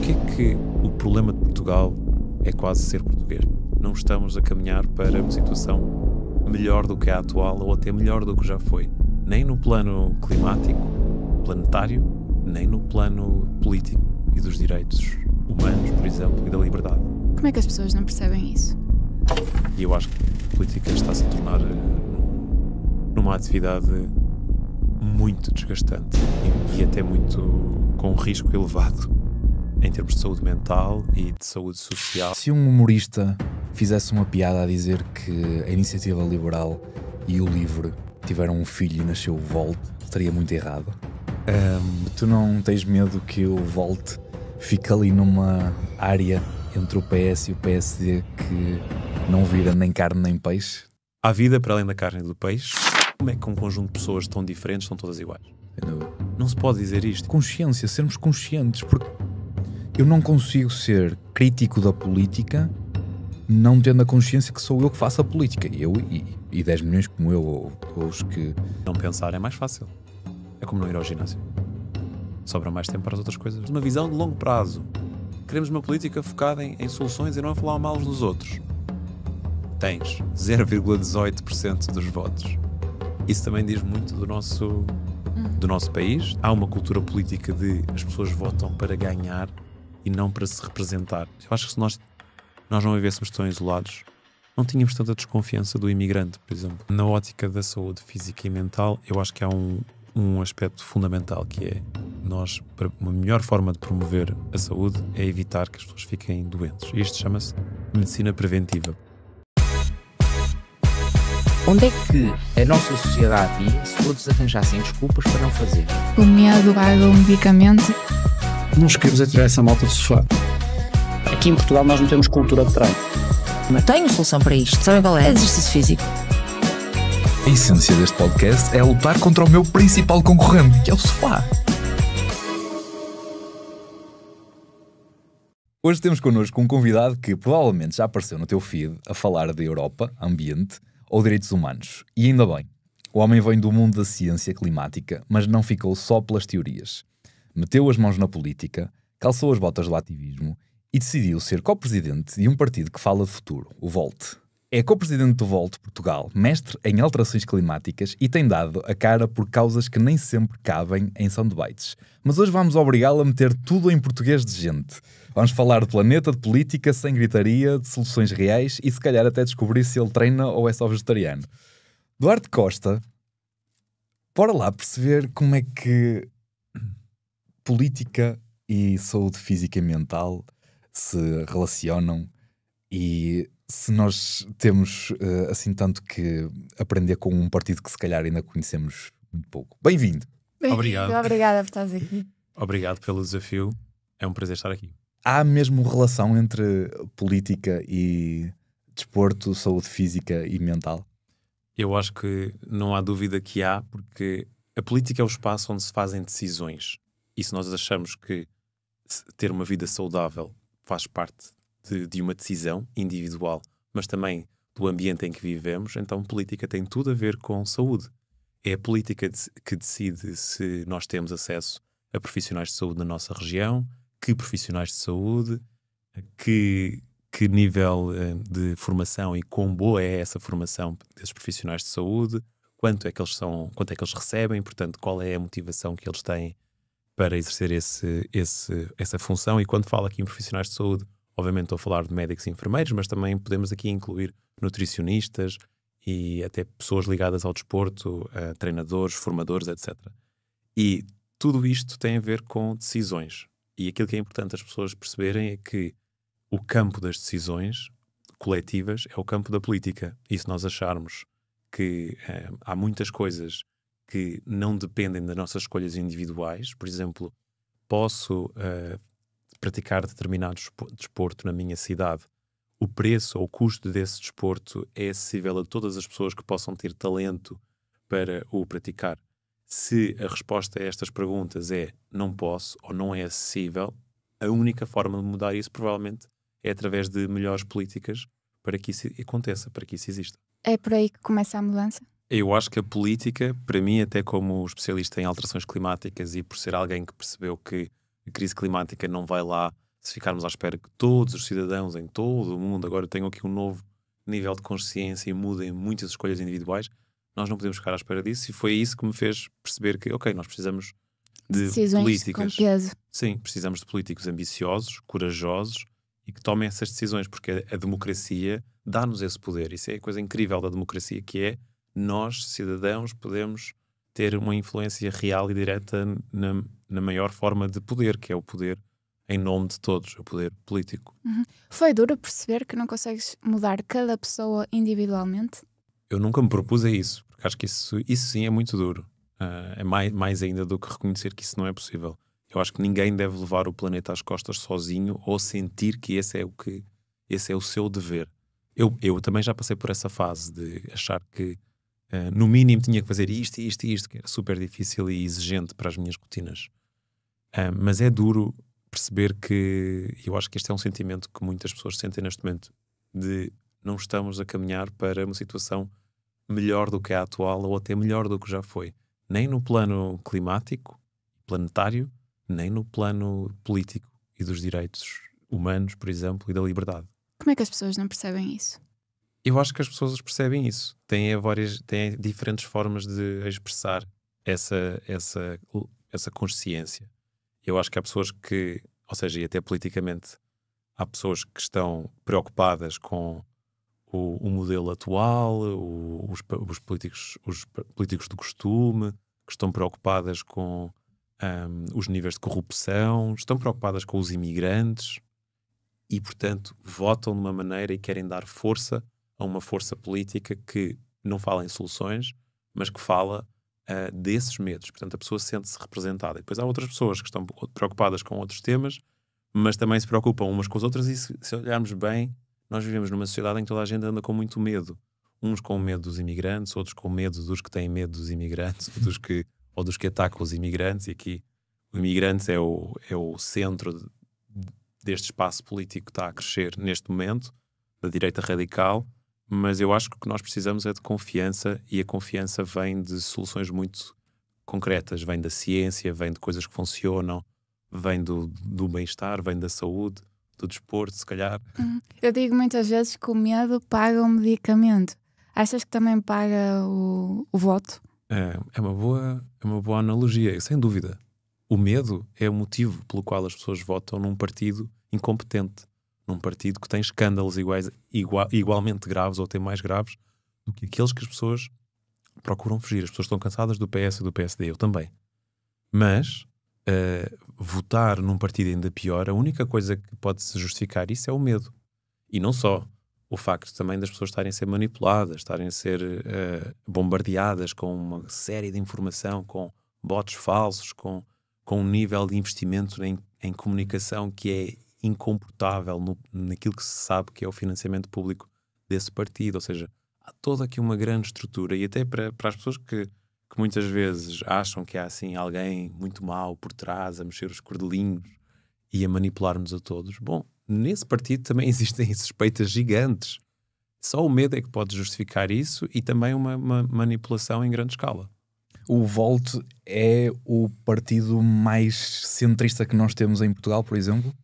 Porquê que o problema de Portugal é quase ser português? Não estamos a caminhar para uma situação melhor do que a atual ou até melhor do que já foi. Nem no plano climático, planetário, nem no plano político e dos direitos humanos, por exemplo, e da liberdade. Como é que as pessoas não percebem isso? E eu acho que a política está-se a tornar numa atividade muito desgastante e até muito com um risco elevado em termos de saúde mental e de saúde social. Se um humorista fizesse uma piada a dizer que a Iniciativa Liberal e o LIVRE tiveram um filho e nasceu o Volt, estaria muito errado. Tu não tens medo que o Volt fique ali numa área entre o PS e o PSD que não vira nem carne nem peixe? Há vida para além da carne e do peixe. Como é que um conjunto de pessoas tão diferentes são todas iguais? Não se pode dizer isto. Consciência, sermos conscientes, porque eu não consigo ser crítico da política não tendo a consciência que sou eu que faço a política. Eu e 10 milhões como eu, ou os que... Não pensar é mais fácil. É como não ir ao ginásio. Sobra mais tempo para as outras coisas. Uma visão de longo prazo. Queremos uma política focada em soluções e não a falar mal dos outros. Tens 0,18% dos votos. Isso também diz muito do nosso país. Há uma cultura política de as pessoas votam para ganhar e não para se representar. Eu acho que se nós não vivêssemos tão isolados, não tínhamos tanta desconfiança do imigrante, por exemplo. Na ótica da saúde física e mental, eu acho que há um aspecto fundamental, que é uma melhor forma de promover a saúde é evitar que as pessoas fiquem doentes. E isto chama-se medicina preventiva. Onde é que a nossa sociedade ia se todos arranjassem desculpas para não fazer? O medo paga o medicamento. Não queremos é tirar essa malta do sofá. Aqui em Portugal nós não temos cultura de treino. Tenho solução para isto. Sabe qual é? Exercício físico. A essência deste podcast é lutar contra o meu principal concorrente, que é o sofá. Hoje temos connosco um convidado que provavelmente já apareceu no teu feed a falar de Europa, ambiente ou direitos humanos. E ainda bem, o homem vem do mundo da ciência climática, mas não ficou só pelas teorias. Meteu as mãos na política, calçou as botas do ativismo e decidiu ser co-presidente de um partido que fala de futuro, o Volt. É co-presidente do Volt Portugal, mestre em alterações climáticas e tem dado a cara por causas que nem sempre cabem em soundbites. Mas hoje vamos obrigá-lo a meter tudo em português de gente. Vamos falar de planeta, de política, sem gritaria, de soluções reais e se calhar até descobrir se ele treina ou é só vegetariano. Duarte Costa, bora lá perceber como é que política e saúde física e mental se relacionam e se nós temos assim tanto que aprender com um partido que se calhar ainda conhecemos muito pouco. Bem-vindo. Obrigado. Obrigada por estares aqui. Obrigado pelo desafio. É um prazer estar aqui. Há mesmo relação entre política e desporto, saúde física e mental? Eu acho que não há dúvida que há, porque a política é o espaço onde se fazem decisões. E se nós achamos que ter uma vida saudável faz parte de uma decisão individual, mas também do ambiente em que vivemos, então política tem tudo a ver com saúde. É a política que decide se nós temos acesso a profissionais de saúde na nossa região, que profissionais de saúde, que nível de formação e quão boa é essa formação desses profissionais de saúde, quanto é que eles recebem, portanto, qual é a motivação que eles têm para exercer essa função. E quando falo aqui em profissionais de saúde, obviamente estou a falar de médicos e enfermeiros, mas também podemos aqui incluir nutricionistas e até pessoas ligadas ao desporto, treinadores, formadores, etc. E tudo isto tem a ver com decisões. E aquilo que é importante as pessoas perceberem é que o campo das decisões coletivas é o campo da política. E se nós acharmos que há muitas coisas que não dependem das nossas escolhas individuais, por exemplo, posso praticar determinado desporto na minha cidade, o preço ou o custo desse desporto é acessível a todas as pessoas que possam ter talento para o praticar. Se a resposta a estas perguntas é não posso ou não é acessível, a única forma de mudar isso provavelmente é através de melhores políticas para que isso aconteça, para que isso exista. É por aí que começa a mudança? Eu acho que a política, para mim, até como especialista em alterações climáticas e por ser alguém que percebeu que a crise climática não vai lá se ficarmos à espera que todos os cidadãos em todo o mundo agora tenham aqui um novo nível de consciência e mudem muitas escolhas individuais, nós não podemos ficar à espera disso. E foi isso que me fez perceber que, ok, nós precisamos de Decisões políticas. com peso. Sim, precisamos de políticos ambiciosos, corajosos e que tomem essas decisões, porque a democracia dá-nos esse poder. Isso é a coisa incrível da democracia, que é nós, cidadãos, podemos ter uma influência real e direta na maior forma de poder, que é o poder em nome de todos, o poder político. Foi duro perceber que não consegues mudar cada pessoa individualmente? Eu nunca me propus a isso, porque acho que isso sim é muito duro. É mais ainda do que reconhecer que isso não é possível. Eu acho que ninguém deve levar o planeta às costas sozinho ou sentir que esse é o seu dever. Eu também já passei por essa fase de achar que no mínimo tinha que fazer isto e isto e isto, que era super difícil e exigente para as minhas rotinas. Mas é duro perceber que, eu acho que este é um sentimento que muitas pessoas sentem neste momento, de não estamos a caminhar para uma situação melhor do que a atual ou até melhor do que já foi. Nem no plano climático, planetário, nem no plano político e dos direitos humanos, por exemplo, e da liberdade. Como é que as pessoas não percebem isso? Eu acho que as pessoas percebem isso. Têm diferentes formas de expressar essa consciência. Eu acho que há pessoas que, ou seja, e até politicamente, há pessoas que estão preocupadas com o modelo atual, os políticos do costume, que estão preocupadas com os níveis de corrupção, estão preocupadas com os imigrantes e, portanto, votam de uma maneira e querem dar força a uma força política que não fala em soluções, mas que fala desses medos. Portanto, a pessoa sente-se representada. E depois há outras pessoas que estão preocupadas com outros temas, mas também se preocupam umas com as outras e, se olharmos bem, nós vivemos numa sociedade em que toda a gente anda com muito medo. Uns com medo dos imigrantes, outros com medo dos que têm medo dos imigrantes, ou dos que atacam os imigrantes. E aqui, os imigrantes é o centro deste espaço político que está a crescer neste momento, da direita radical. Mas eu acho que o que nós precisamos é de confiança, e a confiança vem de soluções muito concretas, vem da ciência, vem de coisas que funcionam, vem do bem-estar, vem da saúde, do desporto, se calhar. Eu digo muitas vezes que o medo paga o medicamento. Achas que também paga o voto? É uma boa analogia, sem dúvida. O medo é o motivo pelo qual as pessoas votam num partido incompetente, num partido que tem escândalos igualmente graves ou até mais graves do que aqueles que as pessoas procuram fugir. As pessoas estão cansadas do PS e do PSD, eu também. Mas votar num partido ainda pior, a única coisa que pode-se justificar isso é o medo. E não só. O facto também das pessoas estarem a ser manipuladas, estarem a ser bombardeadas com uma série de informação, com bots falsos, com um nível de investimento em comunicação que é incomportável naquilo que se sabe que é o financiamento público desse partido. Ou seja, há toda aqui uma grande estrutura, e até para as pessoas que muitas vezes acham que há assim alguém muito mau por trás a mexer os cordelinhos e a manipular-nos a todos. Bom, nesse partido também existem suspeitas gigantes. Só o medo é que pode justificar isso, e também uma manipulação em grande escala. O Volt é o partido mais centrista que nós temos em Portugal, por exemplo?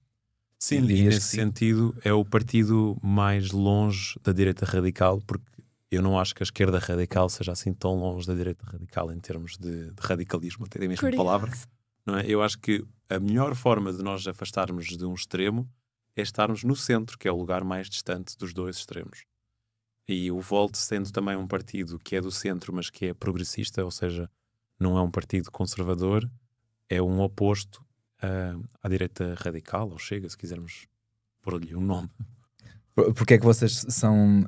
Sim, e nesse sentido é o partido mais longe da direita radical, porque eu não acho que a esquerda radical seja assim tão longe da direita radical em termos de radicalismo, até a mesma palavra. Não é? Eu acho que a melhor forma de nós afastarmos de um extremo é estarmos no centro, que é o lugar mais distante dos dois extremos. E o Volt, sendo também um partido que é do centro, mas que é progressista, ou seja, não é um partido conservador, é um oposto à direita radical, ou Chega, se quisermos pôr-lhe um nome. Porque é que vocês são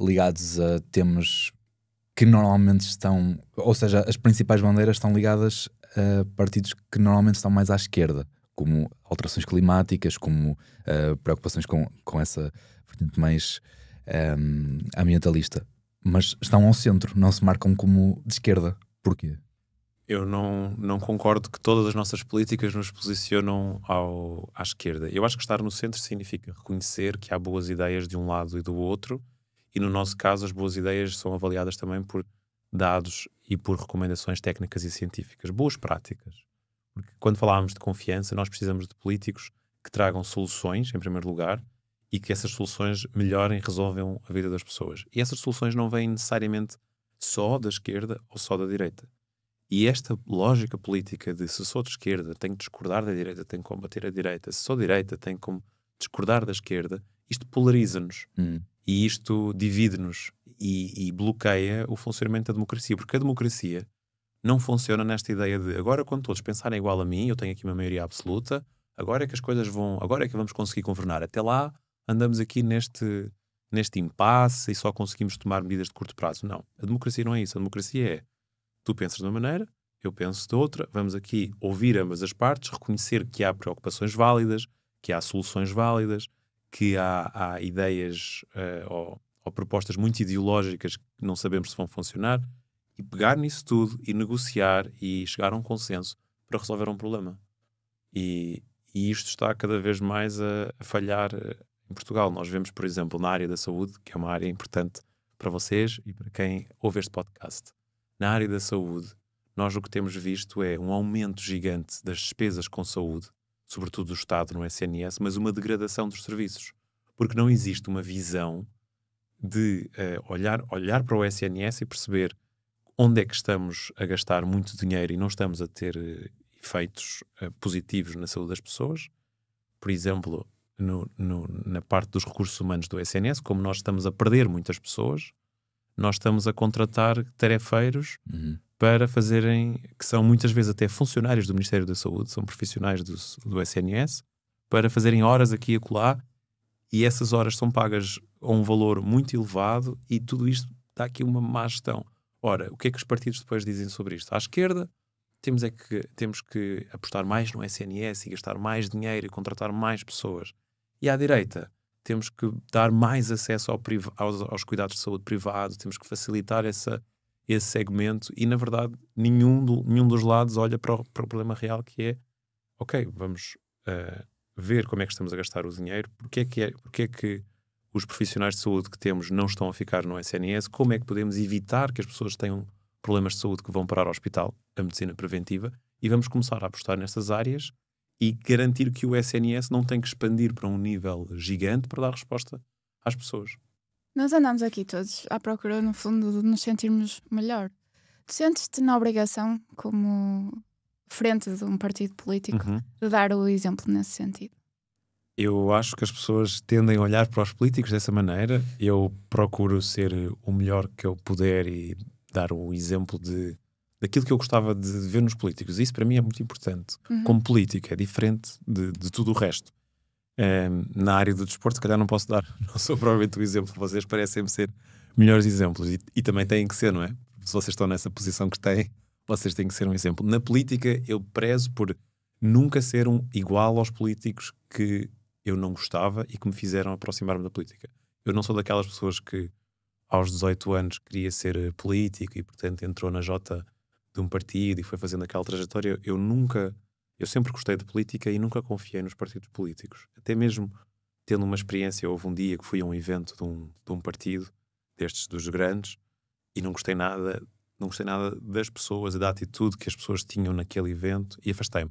ligados a temas que normalmente estão, ou seja, as principais bandeiras estão ligadas a partidos que normalmente estão mais à esquerda, como alterações climáticas, como preocupações com essa vertente mais ambientalista, mas estão ao centro, não se marcam como de esquerda. Porquê? Eu não concordo que todas as nossas políticas nos posicionam à esquerda. Eu acho que estar no centro significa reconhecer que há boas ideias de um lado e do outro, e no nosso caso as boas ideias são avaliadas também por dados e por recomendações técnicas e científicas, boas práticas. Porque quando falávamos de confiança, nós precisamos de políticos que tragam soluções, em primeiro lugar, e que essas soluções melhorem, resolvam a vida das pessoas. E essas soluções não vêm necessariamente só da esquerda ou só da direita. E esta lógica política de se sou de esquerda, tenho que discordar da direita, tenho que combater a direita, se sou de direita, tenho que discordar da esquerda, isto polariza-nos. E isto divide-nos e bloqueia o funcionamento da democracia. Porque a democracia não funciona nesta ideia de agora, quando todos pensarem igual a mim, eu tenho aqui uma maioria absoluta, agora é que as coisas vão, agora é que vamos conseguir governar. Até lá andamos aqui neste impasse e só conseguimos tomar medidas de curto prazo. Não, a democracia não é isso. A democracia é, tu pensas de uma maneira, eu penso de outra, vamos aqui ouvir ambas as partes, reconhecer que há preocupações válidas, que há soluções válidas, que há ideias ou propostas muito ideológicas que não sabemos se vão funcionar, e pegar nisso tudo e negociar e chegar a um consenso para resolver um problema. E isto está cada vez mais a falhar em Portugal. Nós vemos, por exemplo, na área da saúde, que é uma área importante para vocês e para quem ouve este podcast. Na área da saúde, nós o que temos visto é um aumento gigante das despesas com saúde, sobretudo do Estado no SNS, mas uma degradação dos serviços. Porque não existe uma visão de olhar para o SNS e perceber onde é que estamos a gastar muito dinheiro e não estamos a ter efeitos positivos na saúde das pessoas. Por exemplo, na parte dos recursos humanos do SNS, como nós estamos a perder muitas pessoas, nós estamos a contratar tarefeiros para fazerem, que são muitas vezes até funcionários do Ministério da Saúde, são profissionais do SNS, para fazerem horas aqui e acolá, e essas horas são pagas a um valor muito elevado, e tudo isto dá aqui uma má gestão. Ora, o que é que os partidos depois dizem sobre isto? À esquerda, temos que apostar mais no SNS e gastar mais dinheiro e contratar mais pessoas. E à direita, temos que dar mais acesso aos cuidados de saúde privado, temos que facilitar esse segmento, e na verdade nenhum dos lados olha para o problema real, que é, ok, vamos ver como é que estamos a gastar o dinheiro, porque é que os profissionais de saúde que temos não estão a ficar no SNS, como é que podemos evitar que as pessoas tenham problemas de saúde que vão parar ao hospital, a medicina preventiva, e vamos começar a apostar nessas áreas e garantir que o SNS não tem que expandir para um nível gigante para dar resposta às pessoas. Nós andamos aqui todos à procura, no fundo, de nos sentirmos melhor. Tu sentes-te na obrigação, como frente de um partido político, de dar o exemplo nesse sentido? Eu acho que as pessoas tendem a olhar para os políticos dessa maneira. Eu procuro ser o melhor que eu puder e dar o exemplo daquilo que eu gostava de ver nos políticos. Isso para mim é muito importante. Como político é diferente de tudo o resto. Na área do desporto, se calhar não posso dar, não sou provavelmente o exemplo. Vocês parecem-me ser melhores exemplos e também têm que ser, não é? Se vocês estão nessa posição que têm, vocês têm que ser um exemplo. Na política eu prezo por nunca ser igual aos políticos que eu não gostava e que me fizeram aproximar-me da política. Eu não sou daquelas pessoas que aos 18 anos queria ser político e portanto entrou na Jota de um partido e foi fazendo aquela trajetória. Eu sempre gostei de política e nunca confiei nos partidos políticos. Até mesmo tendo uma experiência, houve um dia que fui a um evento de um partido, destes dos grandes, e não gostei nada das pessoas e da atitude que as pessoas tinham naquele evento e afastei-me.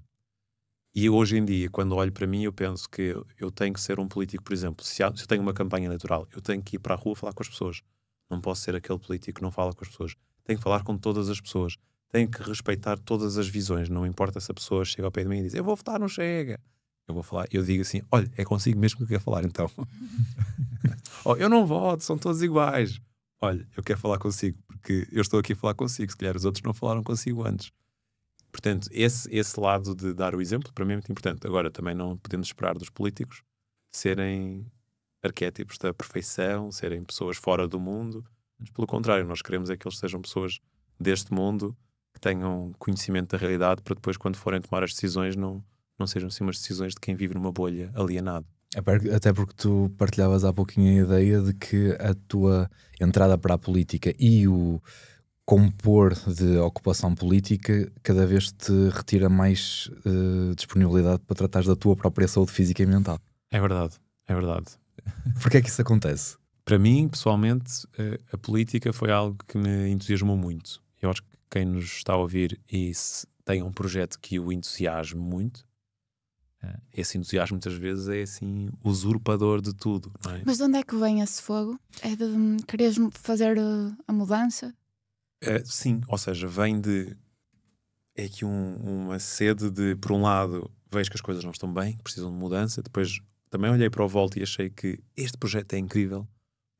E hoje em dia, quando olho para mim, eu penso que eu tenho que ser um político, por exemplo, se eu tenho uma campanha eleitoral, eu tenho que ir para a rua falar com as pessoas. Não posso ser aquele político que não fala com as pessoas. Tenho que falar com todas as pessoas. Tenho que respeitar todas as visões. Não importa se a pessoa chega ao pé de mim e diz, eu vou votar, não chega. Eu vou falar, eu digo assim, olha, é consigo mesmo que eu quero falar, então. Eu não voto, são todos iguais. Olha, eu quero falar consigo, porque eu estou aqui a falar consigo. Se calhar os outros não falaram consigo antes. Portanto, esse lado de dar o exemplo, para mim é muito importante. Agora, também não podemos esperar dos políticos serem arquétipos da perfeição, serem pessoas fora do mundo. Mas, pelo contrário, nós queremos é que eles sejam pessoas deste mundo, que tenham conhecimento da realidade, para depois, quando forem tomar as decisões, não sejam assim umas decisões de quem vive numa bolha alienado. Até porque tu partilhavas há pouquinho a ideia de que a tua entrada para a política e o compor de ocupação política cada vez te retira mais disponibilidade para tratar da tua própria saúde física e mental. É verdade, é verdade. Porquê é que isso acontece? Para mim, pessoalmente, a política foi algo que me entusiasmou muito. Eu acho que quem nos está a ouvir e tem um projeto que o entusiasme muito, esse entusiasmo muitas vezes é assim usurpador de tudo, não é? Mas de onde é que vem esse fogo? É de quereres fazer a mudança? Sim, ou seja, vem de... É aqui uma sede de, por um lado, vejo que as coisas não estão bem, precisam de mudança. Depois também olhei para o volta e achei que este projeto é incrível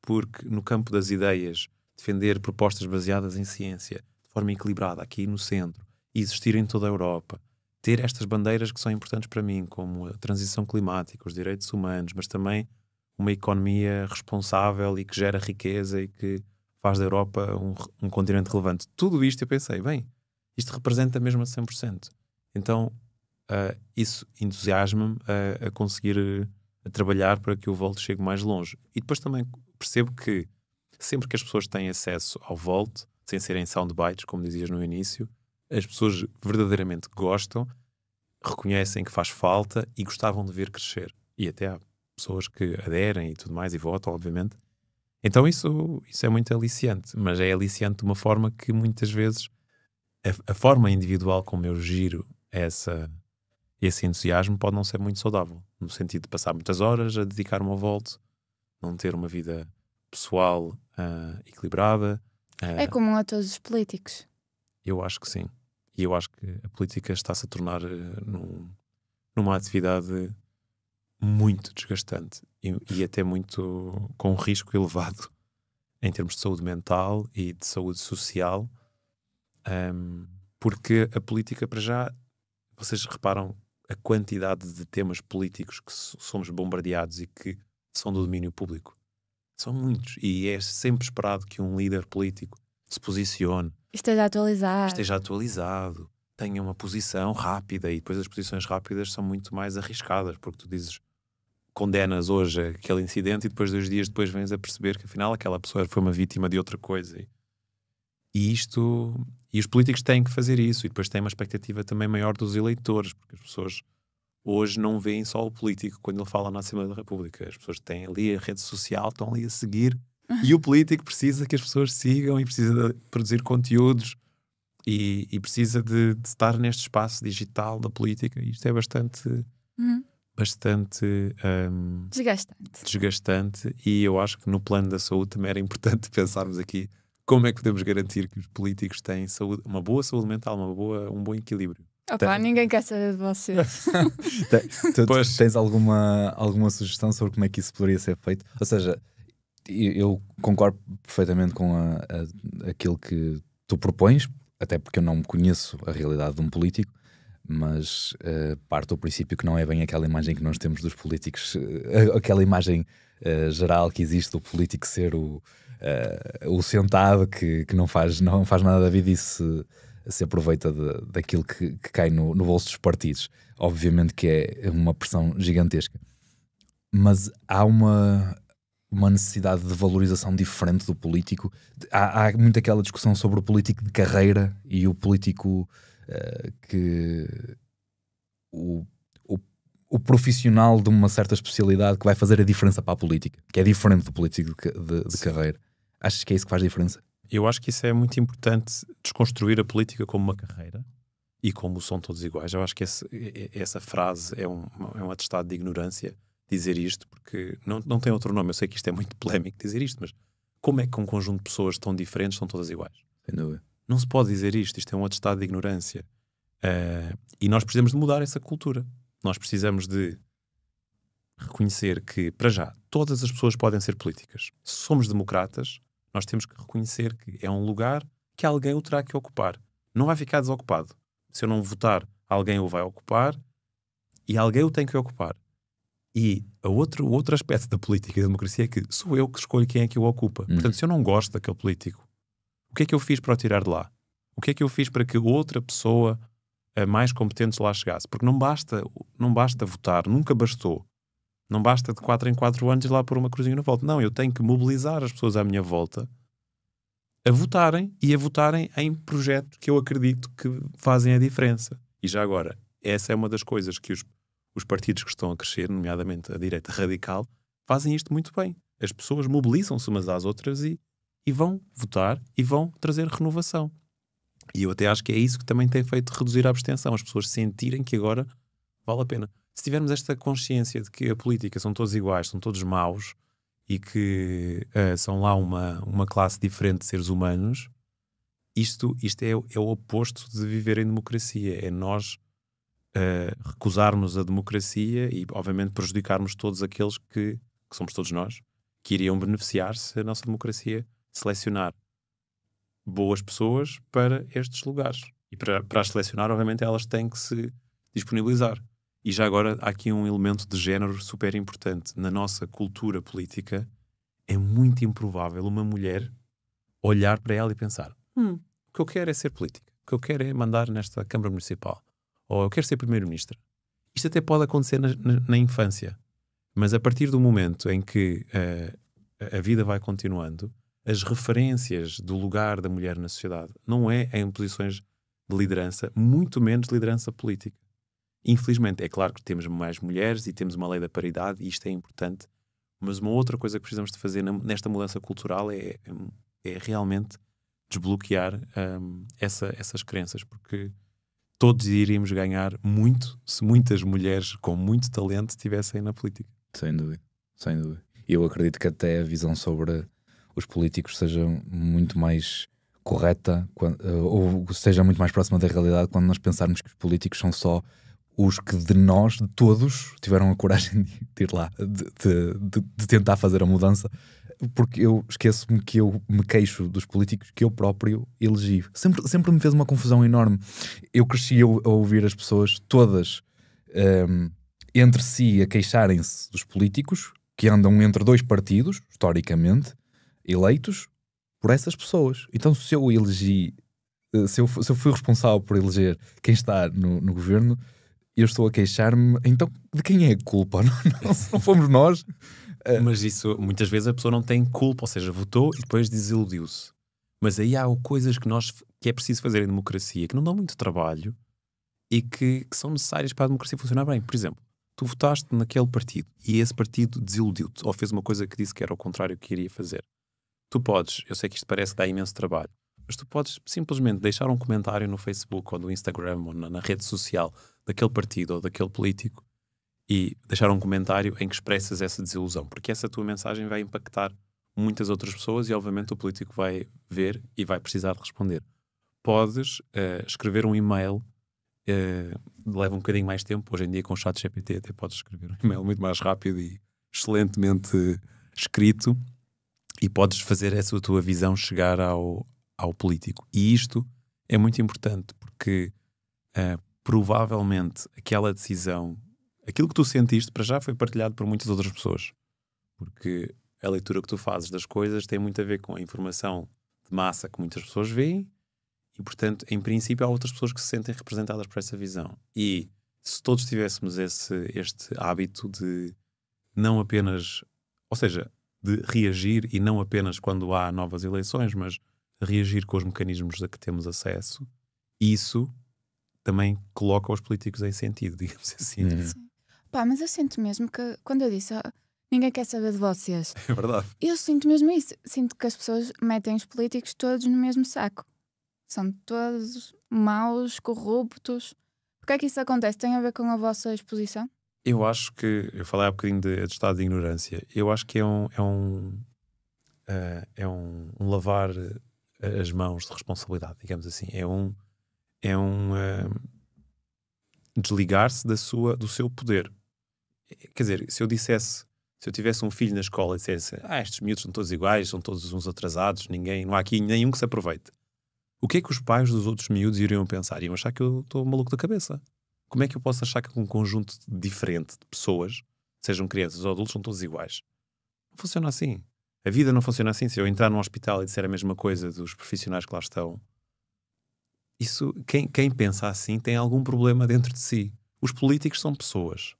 porque no campo das ideias, defender propostas baseadas em ciência, de forma equilibrada, aqui no centro, e existir em toda a Europa, ter estas bandeiras que são importantes para mim, como a transição climática, os direitos humanos, mas também uma economia responsável e que gera riqueza e que faz da Europa um continente relevante. Tudo isto eu pensei, bem, isto representa mesmo a 100%. Então, isso entusiasma-me a conseguir a trabalhar para que o Volt chegue mais longe. E depois também percebo que sempre que as pessoas têm acesso ao Volt, sem serem soundbites, como dizias no início, as pessoas verdadeiramente gostam, reconhecem que faz falta e gostavam de ver crescer. E até há pessoas que aderem e tudo mais e votam, obviamente. Então isso é muito aliciante, mas é aliciante de uma forma que muitas vezes a forma individual como eu giro esse entusiasmo pode não ser muito saudável, no sentido de passar muitas horas a dedicar-me ao Volt, não ter uma vida pessoal equilibrada. É comum a todos os políticos. Eu acho que sim. E eu acho que a política está-se a tornar numa atividade muito desgastante e até muito com um risco elevado em termos de saúde mental e de saúde social, porque a política, para já, vocês reparam a quantidade de temas políticos que somos bombardeados e que são do domínio público. São muitos. E é sempre esperado que um líder político se posicione, esteja atualizado, tenha uma posição rápida, e depois as posições rápidas são muito mais arriscadas, porque tu dizes, condenas hoje aquele incidente e depois 2 dias depois vens a perceber que afinal aquela pessoa foi uma vítima de outra coisa. E os políticos têm que fazer isso, e depois têm uma expectativa também maior dos eleitores, porque as pessoas hoje não veem só o político quando ele fala na Assembleia da República. As pessoas têm ali a rede social, estão ali a seguir, e o político precisa que as pessoas sigam e precisa de produzir conteúdos e precisa de estar neste espaço digital da política. E isto é bastante desgastante, e eu acho que no plano da saúde também era importante pensarmos aqui como é que podemos garantir que os políticos têm saúde, uma boa saúde mental, um bom equilíbrio. Ninguém quer saber de vocês. Tu tens alguma sugestão sobre como é que isso poderia ser feito? Ou seja, eu concordo perfeitamente com aquilo que tu propões, até porque eu não conheço a realidade de um político, mas parto do princípio que não é bem aquela imagem que nós temos dos políticos, aquela imagem geral que existe do político ser o sentado que não faz nada da vida e se aproveita daquilo que cai no bolso dos partidos. Obviamente que é uma pressão gigantesca, mas há uma necessidade de valorização diferente do político. Há muito aquela discussão sobre o político de carreira e o político o profissional de uma certa especialidade que vai fazer a diferença para a política, que é diferente do político de carreira. Achas que é isso que faz diferença? Eu acho que isso é muito importante, desconstruir a política como uma carreira e como são todos iguais. Eu acho que essa frase é um atestado de ignorância, dizer isto, porque não tem outro nome. Eu sei que isto é muito polémico dizer isto, mas como é que um conjunto de pessoas tão diferentes são todas iguais? Sem dúvida. Não se pode dizer isto é um atestado de ignorância. E nós precisamos de mudar essa cultura. Nós precisamos de reconhecer que, para já, todas as pessoas podem ser políticas. Se somos democratas, nós temos que reconhecer que é um lugar que alguém o terá que ocupar. Não vai ficar desocupado. Se eu não votar, alguém o vai ocupar e alguém o tem que ocupar. E o outro aspecto da política e da democracia é que sou eu que escolho quem é que o ocupa. Portanto, se eu não gosto daquele político, o que é que eu fiz para o tirar de lá? O que é que eu fiz para que outra pessoa mais competente lá chegasse? Porque não basta votar, nunca bastou. Não basta de 4 em 4 anos ir lá pôr uma cruzinha na volta. Não, eu tenho que mobilizar as pessoas à minha volta a votarem em projetos que eu acredito que fazem a diferença. E já agora, essa é uma das coisas que os partidos que estão a crescer, nomeadamente a direita radical, fazem isto muito bem. As pessoas mobilizam-se umas às outras e vão votar e vão trazer renovação. E eu até acho que é isso que também tem feito reduzir a abstenção. As pessoas sentirem que agora vale a pena. Se tivermos esta consciência de que a política são todos iguais, são todos maus e que são lá uma classe diferente de seres humanos, isto é o oposto de viver em democracia. É nós recusarmos a democracia e, obviamente, prejudicarmos todos aqueles que somos todos nós, que iriam beneficiar se a nossa democracia selecionar boas pessoas para estes lugares. E para as selecionar, obviamente, elas têm que se disponibilizar. E já agora há aqui um elemento de género super importante. Na nossa cultura política é muito improvável uma mulher olhar para ela e pensar o que eu quero é ser política, o que eu quero é mandar nesta Câmara Municipal, ou eu quero ser Primeiro-Ministra. Isto até pode acontecer na infância, mas a partir do momento em que a vida vai continuando, as referências do lugar da mulher na sociedade não é em posições de liderança, muito menos de liderança política. Infelizmente, é claro que temos mais mulheres e temos uma lei da paridade e isto é importante, mas uma outra coisa que precisamos de fazer nesta mudança cultural é realmente desbloquear essas crenças, porque todos iríamos ganhar muito se muitas mulheres com muito talento estivessem na política. Sem dúvida, sem dúvida. Eu acredito que até a visão sobre os políticos seja muito mais correta ou seja muito mais próxima da realidade quando nós pensarmos que os políticos são só os que de nós, de todos, tiveram a coragem de ir lá, de tentar fazer a mudança, porque eu esqueço-me que eu me queixo dos políticos que eu próprio elegi. Sempre me fez uma confusão enorme. Eu cresci a ouvir as pessoas todas entre si a queixarem-se dos políticos que andam entre dois partidos, historicamente, eleitos por essas pessoas. Então se eu elegi, se eu fui responsável por eleger quem está no governo, eu estou a queixar-me, então de quem é a culpa? Não fomos nós? Mas isso, muitas vezes a pessoa não tem culpa, ou seja, votou e depois desiludiu-se. Mas aí há coisas que é preciso fazer em democracia, que não dão muito trabalho e que são necessárias para a democracia funcionar bem. Por exemplo, tu votaste naquele partido e esse partido desiludiu-te, ou fez uma coisa que disse que era o contrário que queria fazer. Tu podes, eu sei que isto parece que dá imenso trabalho, mas tu podes simplesmente deixar um comentário no Facebook ou no Instagram ou na rede social daquele partido ou daquele político e deixar um comentário em que expressas essa desilusão, porque essa tua mensagem vai impactar muitas outras pessoas e obviamente o político vai ver e vai precisar de responder. Podes escrever um e-mail, leva um bocadinho mais tempo, hoje em dia com o ChatGPT até podes escrever um e-mail muito mais rápido e excelentemente escrito e podes fazer essa tua visão chegar ao político. E isto é muito importante porque provavelmente aquela decisão, aquilo que tu sentiste para já foi partilhado por muitas outras pessoas, porque a leitura que tu fazes das coisas tem muito a ver com a informação de massa que muitas pessoas veem e, portanto, em princípio há outras pessoas que se sentem representadas por essa visão. E se todos tivéssemos este hábito de não apenas, ou seja, de reagir e não apenas quando há novas eleições, mas reagir com os mecanismos a que temos acesso, isso também coloca os políticos em sentido, digamos assim. Sim. Pá, mas eu sinto mesmo que, quando eu disse ninguém quer saber de vocês, É verdade. eu sinto mesmo isso. Sinto que as pessoas metem os políticos todos no mesmo saco. São todos maus, corruptos. Porquê é que isso acontece? Tem a ver com a vossa exposição? Eu acho que, eu falei há bocadinho de estado de ignorância, eu acho que é um lavar as mãos de responsabilidade, digamos assim. É um desligar-se do seu poder. Quer dizer, se eu tivesse um filho na escola e dissesse estes miúdos são todos iguais, são todos uns atrasados, não há aqui nenhum que se aproveite. O que é que os pais dos outros miúdos iriam pensar? Iam achar que eu estou maluco da cabeça. Como é que eu posso achar que um conjunto diferente de pessoas, sejam crianças ou adultos, são todos iguais? Não funciona assim. A vida não funciona assim. Se eu entrar num hospital e disser a mesma coisa dos profissionais que lá estão, isso, quem pensa assim tem algum problema dentro de si. Os políticos são pessoas.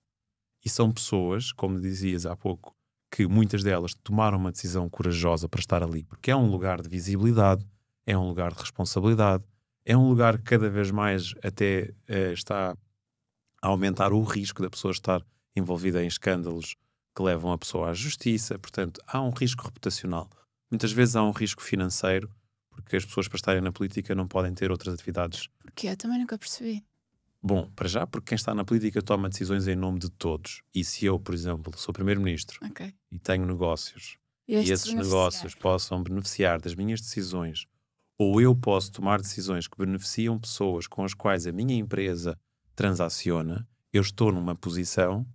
E são pessoas, como dizias há pouco, que muitas delas tomaram uma decisão corajosa para estar ali, porque é um lugar de visibilidade, é um lugar de responsabilidade, é um lugar que cada vez mais até está a aumentar o risco da pessoa estar envolvida em escândalos que levam a pessoa à justiça. Portanto, há um risco reputacional. Muitas vezes há um risco financeiro, porque as pessoas para estarem na política não podem ter outras atividades. Porquê? Eu também nunca percebi. Bom, para já, porque quem está na política toma decisões em nome de todos. E se eu, por exemplo, sou primeiro-ministro e tenho negócios e esses negócios possam beneficiar das minhas decisões, ou eu posso tomar decisões que beneficiam pessoas com as quais a minha empresa transaciona, eu estou numa posição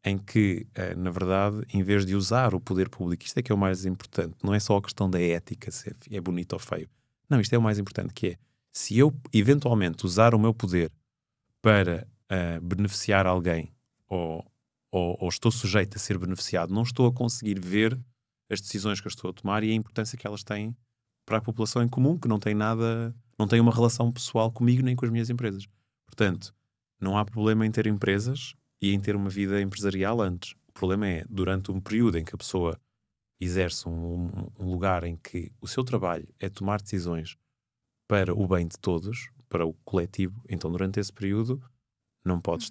em que, na verdade, em vez de usar o poder público, isto é que é o mais importante, não é só a questão da ética, se é bonito ou feio. Não, isto é o mais importante, que é, se eu eventualmente usar o meu poder para beneficiar alguém ou estou sujeito a ser beneficiado, não estou a conseguir ver as decisões que eu estou a tomar e a importância que elas têm para a população em comum, que não tem uma relação pessoal comigo nem com as minhas empresas. Portanto, não há problema em ter empresas e em ter uma vida empresarial antes. O problema é, durante um período em que a pessoa exerce um lugar em que o seu trabalho é tomar decisões para o bem de todos, para o coletivo, então durante esse período não pode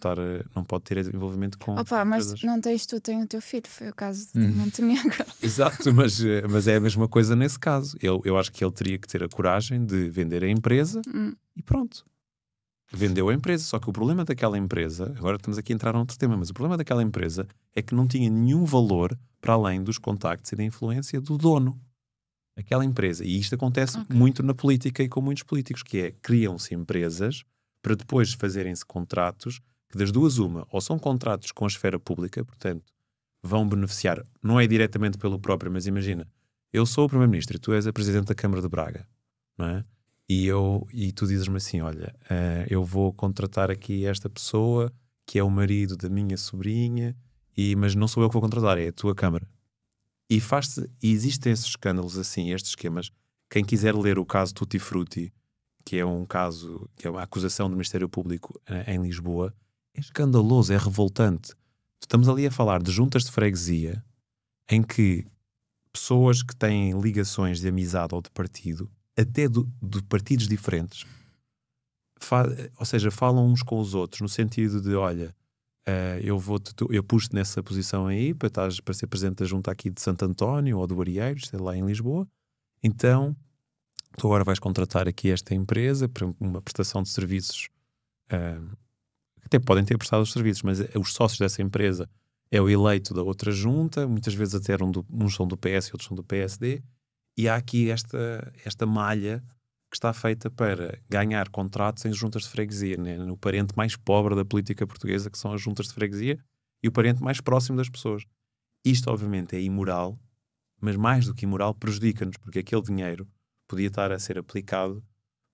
ter envolvimento com mas empresas. Não tens tu, tem o teu filho, foi o caso de Montenegro. Exato, mas é a mesma coisa nesse caso. Eu acho que ele teria que ter a coragem de vender a empresa e pronto. Vendeu a empresa, só que o problema daquela empresa, agora estamos aqui a entrar num outro tema, mas o problema daquela empresa é que não tinha nenhum valor para além dos contactos e da influência do dono. Aquela empresa, e isto acontece muito na política e com muitos políticos, que é, criam-se empresas para depois fazerem-se contratos, que das duas uma, ou são contratos com a esfera pública, portanto, vão beneficiar, não é diretamente pelo próprio, mas imagina, eu sou o primeiro-ministro e tu és a presidente da Câmara de Braga, não é? E tu dizes-me assim, olha, eu vou contratar aqui esta pessoa, que é o marido da minha sobrinha, mas não sou eu que vou contratar, é a tua Câmara. E existem esses escândalos assim, estes esquemas. Quem quiser ler o caso Tutti Frutti, que é um caso, que é uma acusação do Ministério Público em Lisboa, é escandaloso, é revoltante. Estamos ali a falar de juntas de freguesia em que pessoas que têm ligações de amizade ou de partido, até de partidos diferentes, ou seja, falam uns com os outros no sentido de, olha, eu pus-te nessa posição aí para ser presidente da junta aqui de Santo António ou do Arieiros, sei lá, em Lisboa, então tu agora vais contratar aqui esta empresa para uma prestação de serviços, até podem ter prestado os serviços, mas os sócios dessa empresa é o eleito da outra junta, muitas vezes até uns são do PS e outros são do PSD, e há aqui esta malha que está feita para ganhar contratos em juntas de freguesia, né? No parente mais pobre da política portuguesa, que são as juntas de freguesia, e o parente mais próximo das pessoas. Isto, obviamente, é imoral, mas mais do que imoral, prejudica-nos, porque aquele dinheiro podia estar a ser aplicado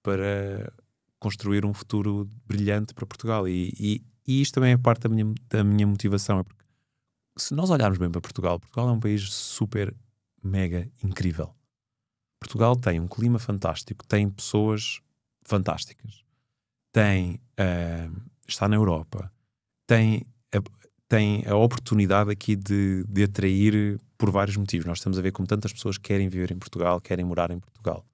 para construir um futuro brilhante para Portugal. E isto também é parte da minha motivação, é porque se nós olharmos bem para Portugal é um país super, mega incrível. Portugal tem um clima fantástico, tem pessoas fantásticas, está na Europa, tem a oportunidade aqui de atrair por vários motivos. Nós estamos a ver como tantas pessoas querem viver em Portugal, querem morar em Portugal.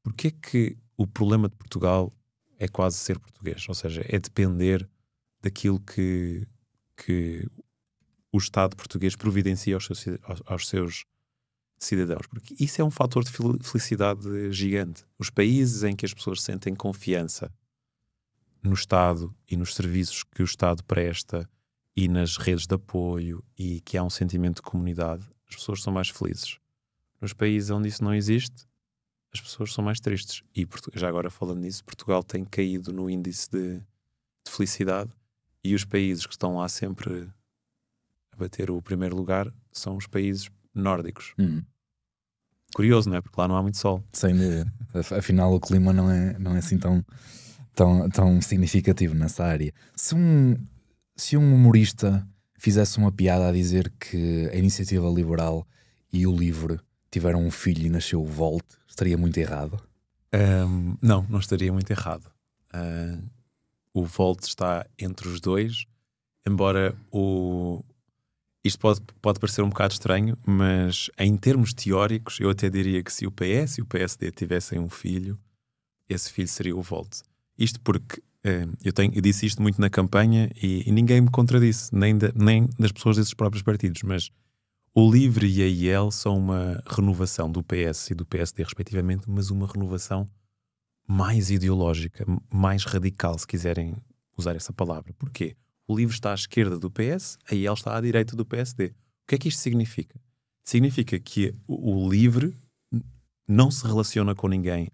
Porquê que o problema de Portugal é quase ser português? Ou seja, é depender daquilo que o Estado português providencia aos seus cidadãos, porque isso é um fator de felicidade gigante. Os países em que as pessoas sentem confiança no Estado e nos serviços que o Estado presta e nas redes de apoio e que há um sentimento de comunidade, as pessoas são mais felizes. Nos países onde isso não existe, as pessoas são mais tristes. E já agora falando nisso, Portugal tem caído no índice de felicidade, e os países que estão lá sempre a bater o primeiro lugar são os países nórdicos. Curioso, não é? Porque lá não há muito sol. Sem dúvida. Afinal, o clima não é assim tão significativo nessa área. Se um humorista fizesse uma piada a dizer que a Iniciativa Liberal e o LIVRE tiveram um filho e nasceu o Volt, estaria muito errado? Não estaria muito errado. O Volt está entre os dois, embora isto pode parecer um bocado estranho, mas em termos teóricos eu até diria que se o PS e o PSD tivessem um filho, esse filho seria o Volt. Isto porque eu disse isto muito na campanha e ninguém me contradisse, nem das pessoas desses próprios partidos, mas o LIVRE e a IEL são uma renovação do PS e do PSD respectivamente, mas uma renovação mais ideológica, mais radical, se quiserem usar essa palavra. Porquê? O LIVRE está à esquerda do PS, a IEL está à direita do PSD. O que é que isto significa? Significa que o LIVRE não se relaciona com ninguém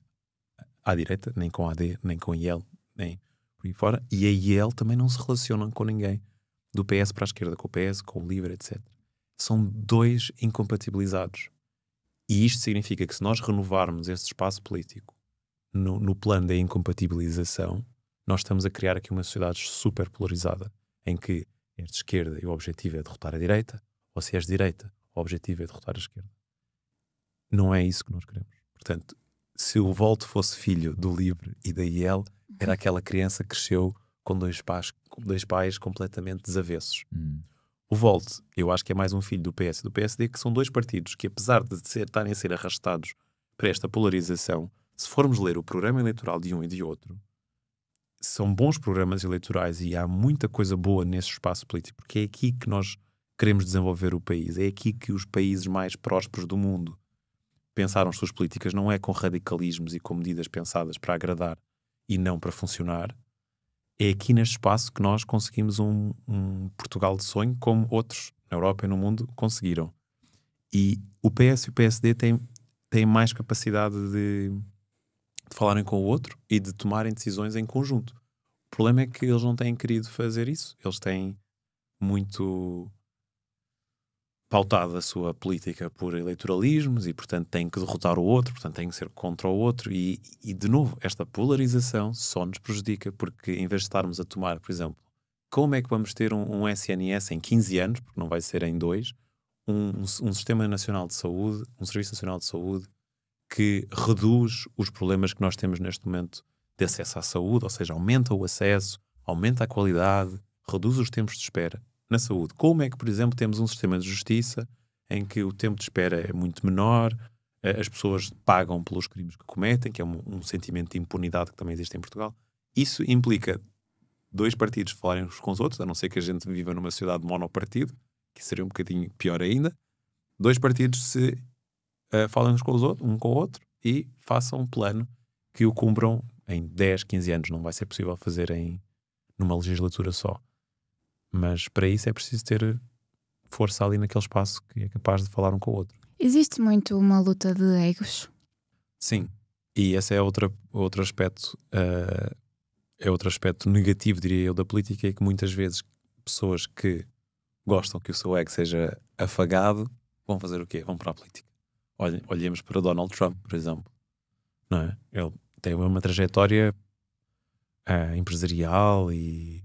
à direita, nem com a AD, nem com a IEL, nem por aí fora, e a IEL também não se relaciona com ninguém do PS para a esquerda, com o PS, com o LIVRE, etc. São dois incompatibilizados. E isto significa que se nós renovarmos esse espaço político no plano da incompatibilização, nós estamos a criar aqui uma sociedade super polarizada, em que és de esquerda e o objetivo é derrotar a direita, ou se és de direita, o objetivo é derrotar a esquerda. Não é isso que nós queremos. Portanto, se o Volt fosse filho do LIVRE e da IEL, era aquela criança que cresceu com dois pais completamente desavessos. O Volt, eu acho que é mais um filho do PS e do PSD, que são dois partidos que, apesar de estarem a ser arrastados para esta polarização, se formos ler o programa eleitoral de um e de outro, são bons programas eleitorais e há muita coisa boa nesse espaço político, porque é aqui que nós queremos desenvolver o país. É aqui que os países mais prósperos do mundo pensaram as suas políticas, não é com radicalismos e com medidas pensadas para agradar e não para funcionar. É aqui neste espaço que nós conseguimos um Portugal de sonho, como outros na Europa e no mundo conseguiram. E o PS e o PSD têm mais capacidade de falarem com o outro e de tomarem decisões em conjunto. O problema é que eles não têm querido fazer isso. Eles têm muito pautado a sua política por eleitoralismos e, portanto, têm que derrotar o outro, portanto, têm que ser contra o outro. E de novo, esta polarização só nos prejudica, porque em vez de estarmos a tomar, por exemplo, como é que vamos ter um SNS em 15 anos, porque não vai ser em 2, um Sistema Nacional de Saúde, um Serviço Nacional de Saúde, que reduz os problemas que nós temos neste momento de acesso à saúde, ou seja, aumenta o acesso, aumenta a qualidade, reduz os tempos de espera na saúde. Como é que, por exemplo, temos um sistema de justiça em que o tempo de espera é muito menor, as pessoas pagam pelos crimes que cometem, que é um sentimento de impunidade que também existe em Portugal. Isso implica dois partidos falarem uns com os outros, a não ser que a gente viva numa sociedade monopartido, que seria um bocadinho pior ainda. Dois partidos se falem uns com os outros, um com o outro, e façam um plano que o cumpram em 10, 15 anos. Não vai ser possível fazer numa legislatura só. Mas para isso é preciso ter força ali naquele espaço que é capaz de falar um com o outro. Existe muito uma luta de egos? Sim. E esse é outro aspecto, é outro aspecto negativo, diria eu, da política, é que muitas vezes pessoas que gostam que o seu ego seja afagado vão fazer o quê? Vão para a política. Olhemos para Donald Trump, por exemplo. Não é? Ele tem uma trajetória empresarial e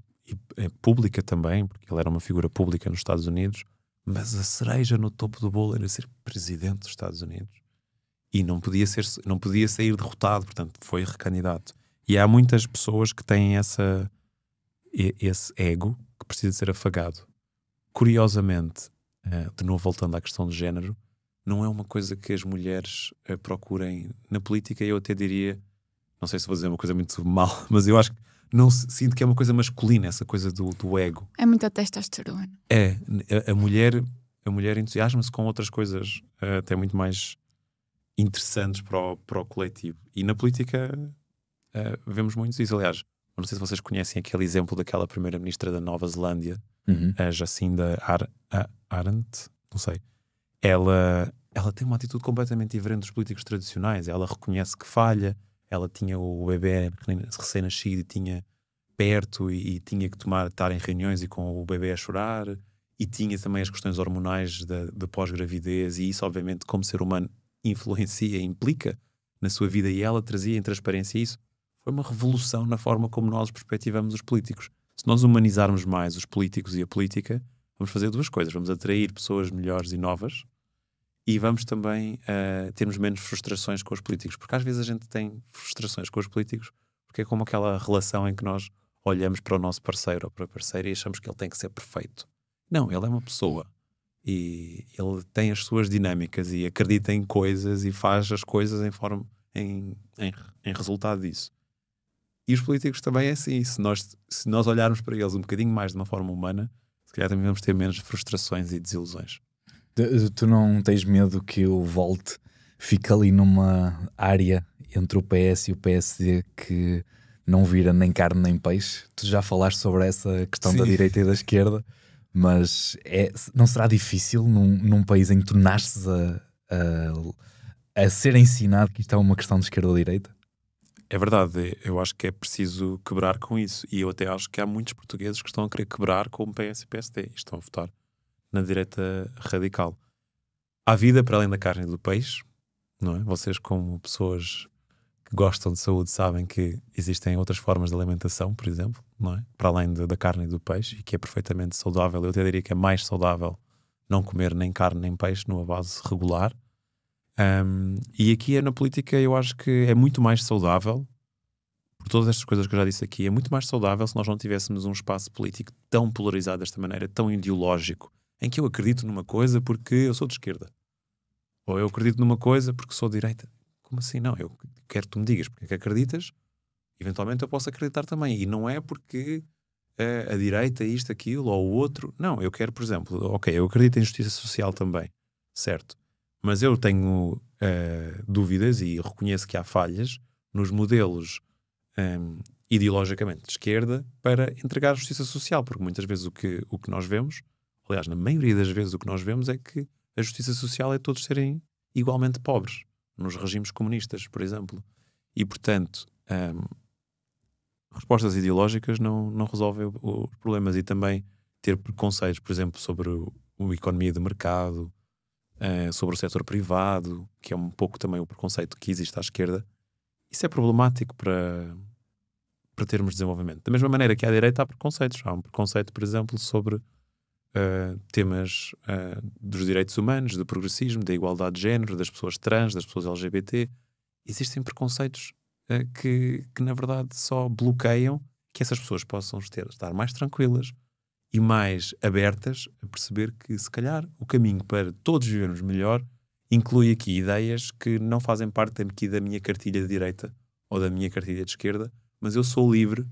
pública também, porque ele era uma figura pública nos Estados Unidos, mas a cereja no topo do bolo era ser presidente dos Estados Unidos e não podia sair derrotado, portanto foi recandidato. E há muitas pessoas que têm esse ego que precisa ser afagado. Curiosamente, de novo voltando à questão do género, não é uma coisa que as mulheres procurem na política. Eu até diria, não sei se vou dizer uma coisa muito mal, mas eu acho que sinto que é uma coisa masculina, essa coisa do ego. É muita testosterona. É, a mulher entusiasma-se com outras coisas até muito mais interessantes para o coletivo. E na política vemos muito isso. Aliás, não sei se vocês conhecem aquele exemplo daquela primeira-ministra da Nova Zelândia, a Jacinda Ardern, não sei. Ela tem uma atitude completamente diferente dos políticos tradicionais. Ela reconhece que falha. Ela tinha o bebê recém-nascido e tinha perto e tinha que estar em reuniões e com o bebê a chorar, e tinha também as questões hormonais da pós-gravidez, e isso obviamente como ser humano influencia, implica na sua vida, e ela trazia em transparência isso. Foi uma revolução na forma como nós perspectivamos os políticos. Se nós humanizarmos mais os políticos e a política, vamos fazer duas coisas. Vamos atrair pessoas melhores e novas, e vamos também termos menos frustrações com os políticos, porque às vezes a gente tem frustrações com os políticos porque é como aquela relação em que nós olhamos para o nosso parceiro ou para a parceira e achamos que ele tem que ser perfeito. Não, ele é uma pessoa e ele tem as suas dinâmicas e acredita em coisas e faz as coisas em resultado disso. E os políticos também é assim. Se nós olharmos para eles um bocadinho mais de uma forma humana, se calhar também vamos ter menos frustrações e desilusões. Tu não tens medo que o Volt fica ali numa área entre o PS e o PSD que não vira nem carne nem peixe. Tu já falaste sobre essa questão da direita e da esquerda, mas não será difícil num país em que tu nasces a ser ensinado que isto é uma questão de esquerda ou direita? É verdade, eu acho que é preciso quebrar com isso. E eu até acho que há muitos portugueses que estão a querer quebrar com o PS e PSD e estão a votar na direita radical. Há vida para além da carne e do peixe, não é? Vocês, como pessoas que gostam de saúde, sabem que existem outras formas de alimentação, por exemplo, não é? Para além da carne e do peixe, e que é perfeitamente saudável. Eu até diria que é mais saudável não comer nem carne nem peixe numa base regular. E aqui na política eu acho que é muito mais saudável, por todas estas coisas que eu já disse aqui, é muito mais saudável se nós não tivéssemos um espaço político tão polarizado desta maneira, tão ideológico, em que eu acredito numa coisa porque eu sou de esquerda, ou eu acredito numa coisa porque sou de direita. Como assim? Não, eu quero que tu me digas porque é que acreditas, eventualmente eu posso acreditar também, e não é porque a direita, isto, aquilo ou o outro. Não, eu quero, por exemplo, ok, eu acredito em justiça social também, certo? Mas eu tenho dúvidas e reconheço que há falhas nos modelos ideologicamente de esquerda para entregar a justiça social, porque muitas vezes o que nós vemos, aliás, na maioria das vezes o que nós vemos é que a justiça social é todos serem igualmente pobres, nos regimes comunistas, por exemplo. E, portanto, respostas ideológicas não resolvem os problemas. E também ter preconceitos, por exemplo, sobre a economia de mercado, sobre o setor privado, que é um pouco também o preconceito que existe à esquerda. Isso é problemático para termos desenvolvimento. Da mesma maneira que à direita há preconceitos. Há um preconceito, por exemplo, sobre temas dos direitos humanos, do progressismo, da igualdade de género, das pessoas trans, das pessoas LGBT. Existem preconceitos que na verdade só bloqueiam que essas pessoas possam estar mais tranquilas e mais abertas a perceber que, se calhar, o caminho para todos vivermos melhor inclui aqui ideias que não fazem parte aqui da minha cartilha de direita ou da minha cartilha de esquerda, mas eu sou livre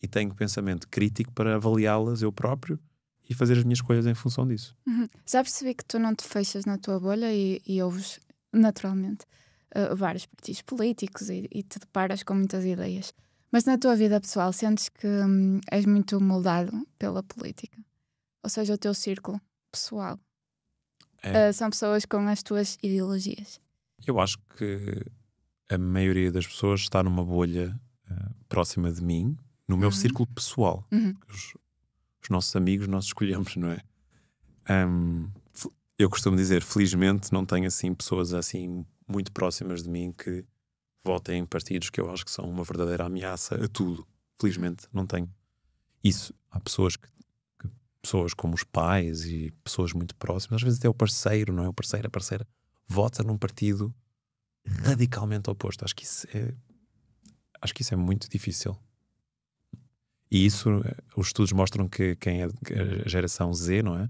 e tenho pensamento crítico para avaliá-las eu próprio e fazer as minhas escolhas em função disso. Já percebi que tu não te fechas na tua bolha e ouves naturalmente vários partidos políticos e te deparas com muitas ideias. Mas na tua vida pessoal sentes que és muito moldado pela política? Ou seja, o teu círculo pessoal são pessoas com as tuas ideologias? Eu acho que a maioria das pessoas está numa bolha próxima de mim, no meu círculo pessoal. Os nossos amigos nós escolhemos, não é? Eu costumo dizer, felizmente não tenho assim pessoas assim muito próximas de mim que votem em partidos que eu acho que são uma verdadeira ameaça a tudo. Felizmente não tenho isso. Há pessoas pessoas como os pais e pessoas muito próximas, às vezes até o parceiro, não é? O parceiro, a parceira, vota num partido radicalmente oposto. Acho que isso é muito difícil. E isso, os estudos mostram que quem é a geração Z, não é?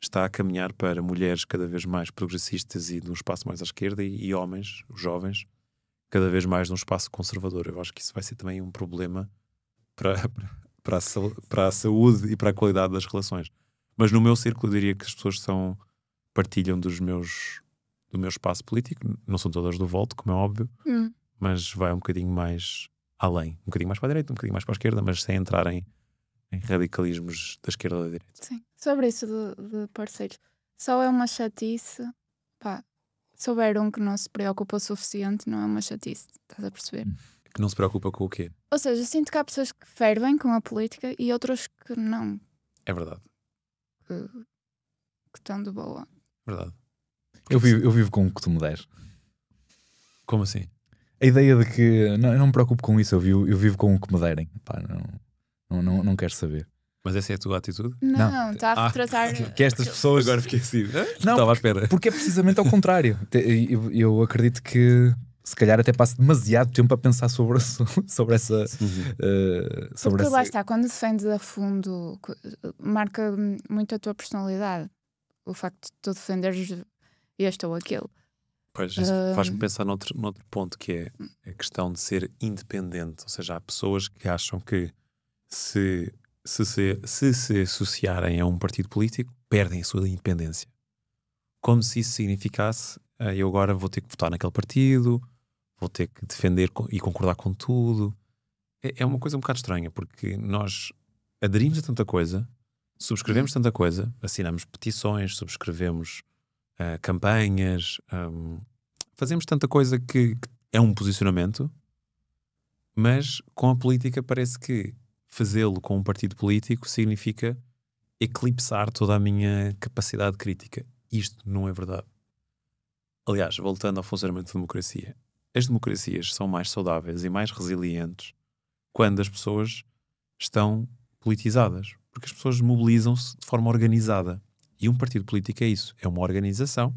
Está a caminhar para mulheres cada vez mais progressistas e de um espaço mais à esquerda e homens, os jovens, cada vez mais num espaço conservador. Eu acho que isso vai ser também um problema para a saúde e para a qualidade das relações. Mas no meu círculo eu diria que as pessoas partilham do meu espaço político. Não são todas do Volt, como é óbvio, mas vai um bocadinho mais além. Um bocadinho mais para a direita, um bocadinho mais para a esquerda, mas sem entrar em radicalismos da esquerda ou da direita. Sim. Sobre isso de parceiros, só é uma chatice, se houver um que não se preocupa o suficiente, não é uma chatice, estás a perceber? Que não se preocupa com o quê? Ou seja, sinto que há pessoas que fervem com a política e outras que não. É verdade. Que estão de boa. Verdade. Eu vivo com o que tu me deres. Como assim? A ideia de que eu não me preocupo com isso, eu vivo com o que me derem. Não quero saber. Mas essa é a tua atitude? Não, está a retratar. Que estas pessoas. Agora fiquei assim. Não, estava à espera. Porque é precisamente ao contrário. Eu acredito que se calhar até passo demasiado tempo a pensar sobre essa. Porque lá está, quando defendes a fundo, marca muito a tua personalidade. O facto de tu defenderes este ou aquele. Pois, isso faz-me pensar noutro ponto, que é a questão de ser independente. Ou seja, há pessoas que acham que se associarem a um partido político, perdem a sua independência. como se isso significasse eu agora vou ter que votar naquele partido, vou ter que defender e concordar com tudo. É uma coisa um bocado estranha, porque nós aderimos a tanta coisa, subscrevemos tanta coisa, assinamos petições, subscrevemos campanhas, fazemos tanta coisa que é um posicionamento, mas com a política parece que fazê-lo com um partido político significa eclipsar toda a minha capacidade crítica. Isto não é verdade. Aliás, voltando ao funcionamento da democracia, as democracias são mais saudáveis e mais resilientes quando as pessoas estão politizadas, porque as pessoas mobilizam-se de forma organizada. E um partido político é isso, é uma organização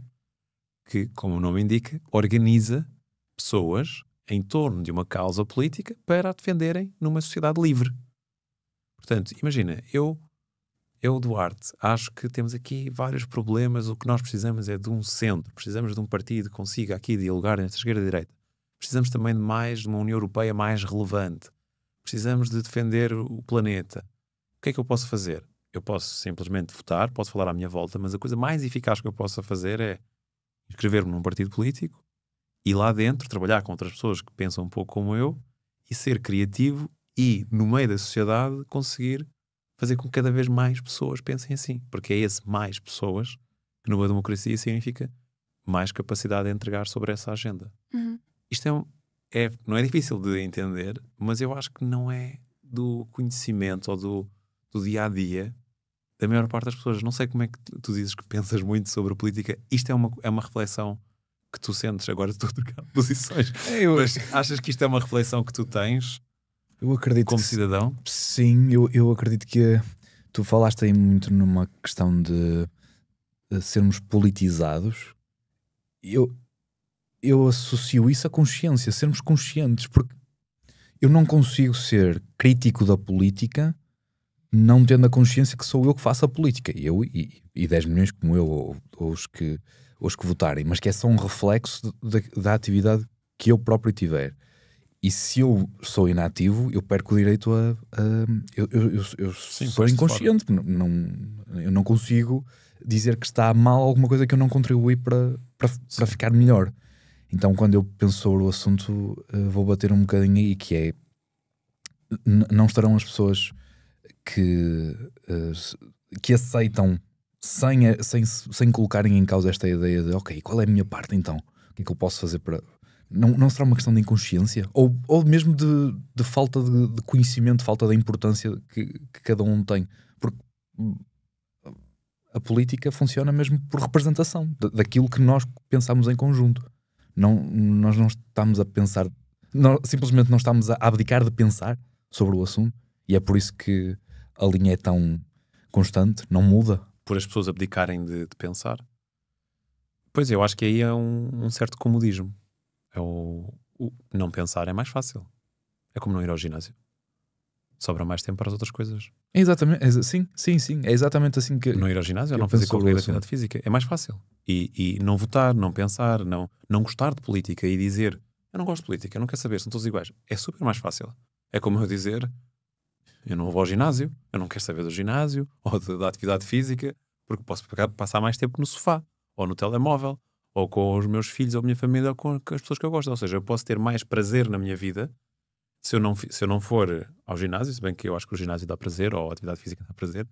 que, como o nome indica, organiza pessoas em torno de uma causa política para a defenderem numa sociedade livre. Portanto, imagina, eu, Duarte, acho que temos aqui vários problemas. O que nós precisamos é de um centro. Precisamos de um partido que consiga aqui dialogar entre a esquerda e a direita. Precisamos também de uma União Europeia mais relevante. Precisamos de defender o planeta. O que é que eu posso fazer? Eu posso simplesmente votar, posso falar à minha volta, mas a coisa mais eficaz que eu possa fazer é inscrever-me num partido político e lá dentro trabalhar com outras pessoas que pensam um pouco como eu e ser criativo e, no meio da sociedade, conseguir fazer com que cada vez mais pessoas pensem assim. Porque é esse mais pessoas que numa democracia significa mais capacidade de entregar sobre essa agenda. Isto não é difícil de entender, mas eu acho que não é do conhecimento ou do dia-a-dia da maior parte das pessoas. Não sei como é que tu dizes que pensas muito sobre a política. Isto é uma reflexão que tu sentes. Agora estou a trocar posições. Mas achas que isto é uma reflexão que tu tens? Eu acredito como cidadão? Sim, eu acredito que tu falaste aí muito numa questão de sermos politizados. Eu associo isso à consciência, sermos conscientes, porque eu não consigo ser crítico da política não tendo a consciência que sou eu que faço a política. Eu e 10 milhões como eu, ou os que votarem, mas que é só um reflexo da atividade que eu próprio tiver. E se eu sou inativo, eu perco o direito eu sou inconsciente. Eu não consigo dizer que está mal alguma coisa que eu não contribuí para ficar melhor. Então, quando eu penso sobre o assunto, vou bater um bocadinho aí, que é não estarão as pessoas que aceitam sem colocarem em causa esta ideia de ok, qual é a minha parte então? O que é que eu posso fazer para... Não será uma questão de inconsciência? Ou mesmo de falta de conhecimento, falta da importância que cada um tem? Porque a política funciona mesmo por representação daquilo que nós pensamos em conjunto. Nós não estamos a pensar... simplesmente não estamos a abdicar de pensar sobre o assunto, e é por isso que a linha é tão constante, não muda. Por as pessoas abdicarem de pensar? Pois eu acho que aí é um certo comodismo. O não pensar é mais fácil. É como não ir ao ginásio. Sobra mais tempo para as outras coisas. É exatamente, sim. É exatamente assim que... Não ir ao ginásio ou não fazer qualquer atividade física. É mais fácil. E não votar, não pensar, não gostar de política e dizer eu não gosto de política, eu não quero saber, são todos iguais. É super mais fácil. É como eu dizer eu não vou ao ginásio, eu não quero saber do ginásio ou da atividade física, porque posso passar mais tempo no sofá, ou no telemóvel, ou com os meus filhos, ou a minha família, ou com as pessoas que eu gosto. Ou seja, eu posso ter mais prazer na minha vida se eu não for ao ginásio, se bem que eu acho que o ginásio dá prazer, ou a atividade física dá prazer,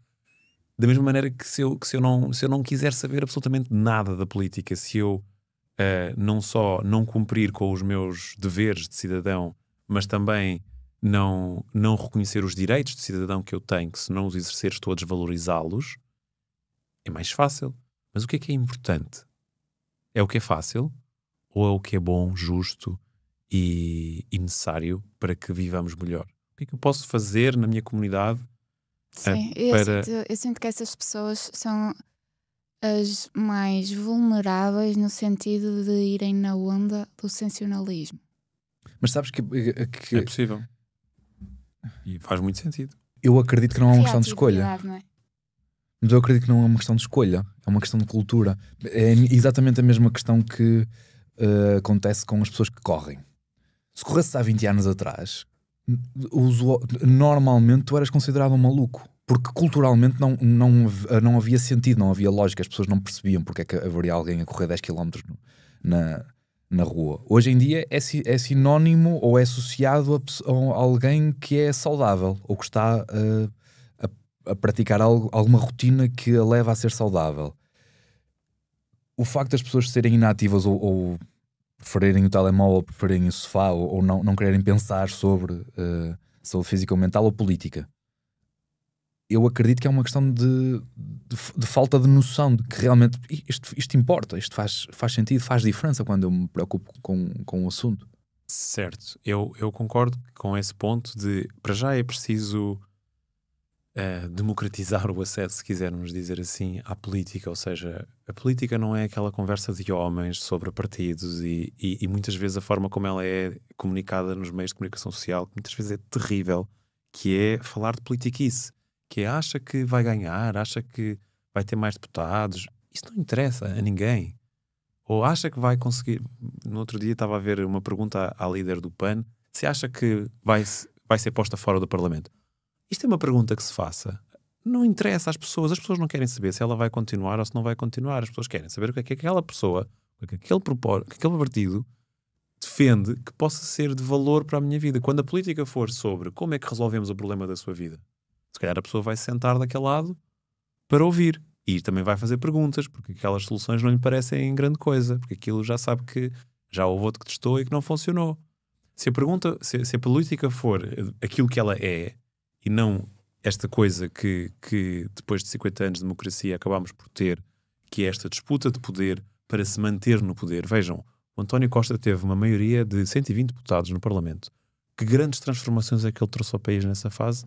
da mesma maneira que se eu não quiser saber absolutamente nada da política, se eu não só não cumprir com os meus deveres de cidadão, mas também não reconhecer os direitos de cidadão que eu tenho, que se não os exercer estou a desvalorizá-los, é mais fácil. Mas o que é importante? É o que é fácil ou é o que é bom, justo e necessário para que vivamos melhor? O que é que eu posso fazer na minha comunidade? Sim, eu sinto que essas pessoas são as mais vulneráveis no sentido de irem na onda do sensacionalismo. Mas sabes que... É possível. E faz muito sentido. Eu acredito que não é uma questão de escolha. Não é? Mas eu acredito que não é uma questão de escolha. É uma questão de cultura. É exatamente a mesma questão que acontece com as pessoas que correm. Se corresses há 20 anos atrás, normalmente tu eras considerado um maluco. porque culturalmente não havia sentido, não havia lógica, as pessoas não percebiam porque é que haveria alguém a correr 10 km na rua. Hoje em dia é sinónimo ou é associado a alguém que é saudável ou que está a praticar alguma rotina que a leva a ser saudável. O facto das pessoas serem inativas ou preferirem o telemóvel, preferirem o sofá ou não quererem pensar sobre saúde física ou mental ou política, eu acredito que é uma questão de falta de noção de que realmente isto importa, isto faz sentido, faz diferença quando eu me preocupo com o assunto. Certo, eu concordo com esse ponto de, para já é preciso democratizar o acesso, se quisermos dizer assim, à política. Ou seja, a política não é aquela conversa de homens sobre partidos e muitas vezes a forma como ela é comunicada nos meios de comunicação social, que muitas vezes é terrível, que é falar de politiquice, que é acha que vai ganhar, acha que vai ter mais deputados. Isso não interessa a ninguém. Ou acha que vai conseguir... No outro dia estava a ver uma pergunta à líder do PAN, se acha que vai ser posta fora do Parlamento. Isto é uma pergunta que se faça. Não interessa às pessoas. As pessoas não querem saber se ela vai continuar ou se não vai continuar. As pessoas querem saber o que é que aquela pessoa, o que é que aquele partido defende que possa ser de valor para a minha vida. Quando a política for sobre como é que resolvemos o problema da sua vida, se calhar a pessoa vai se sentar daquele lado para ouvir. E também vai fazer perguntas, porque aquelas soluções não lhe parecem grande coisa, porque aquilo já sabe que já houve outro que testou e que não funcionou. Se a política for aquilo que ela é, e não esta coisa que depois de 50 anos de democracia acabámos por ter, que é esta disputa de poder para se manter no poder. Vejam, o António Costa teve uma maioria de 120 deputados no Parlamento. Que grandes transformações é que ele trouxe ao país nessa fase?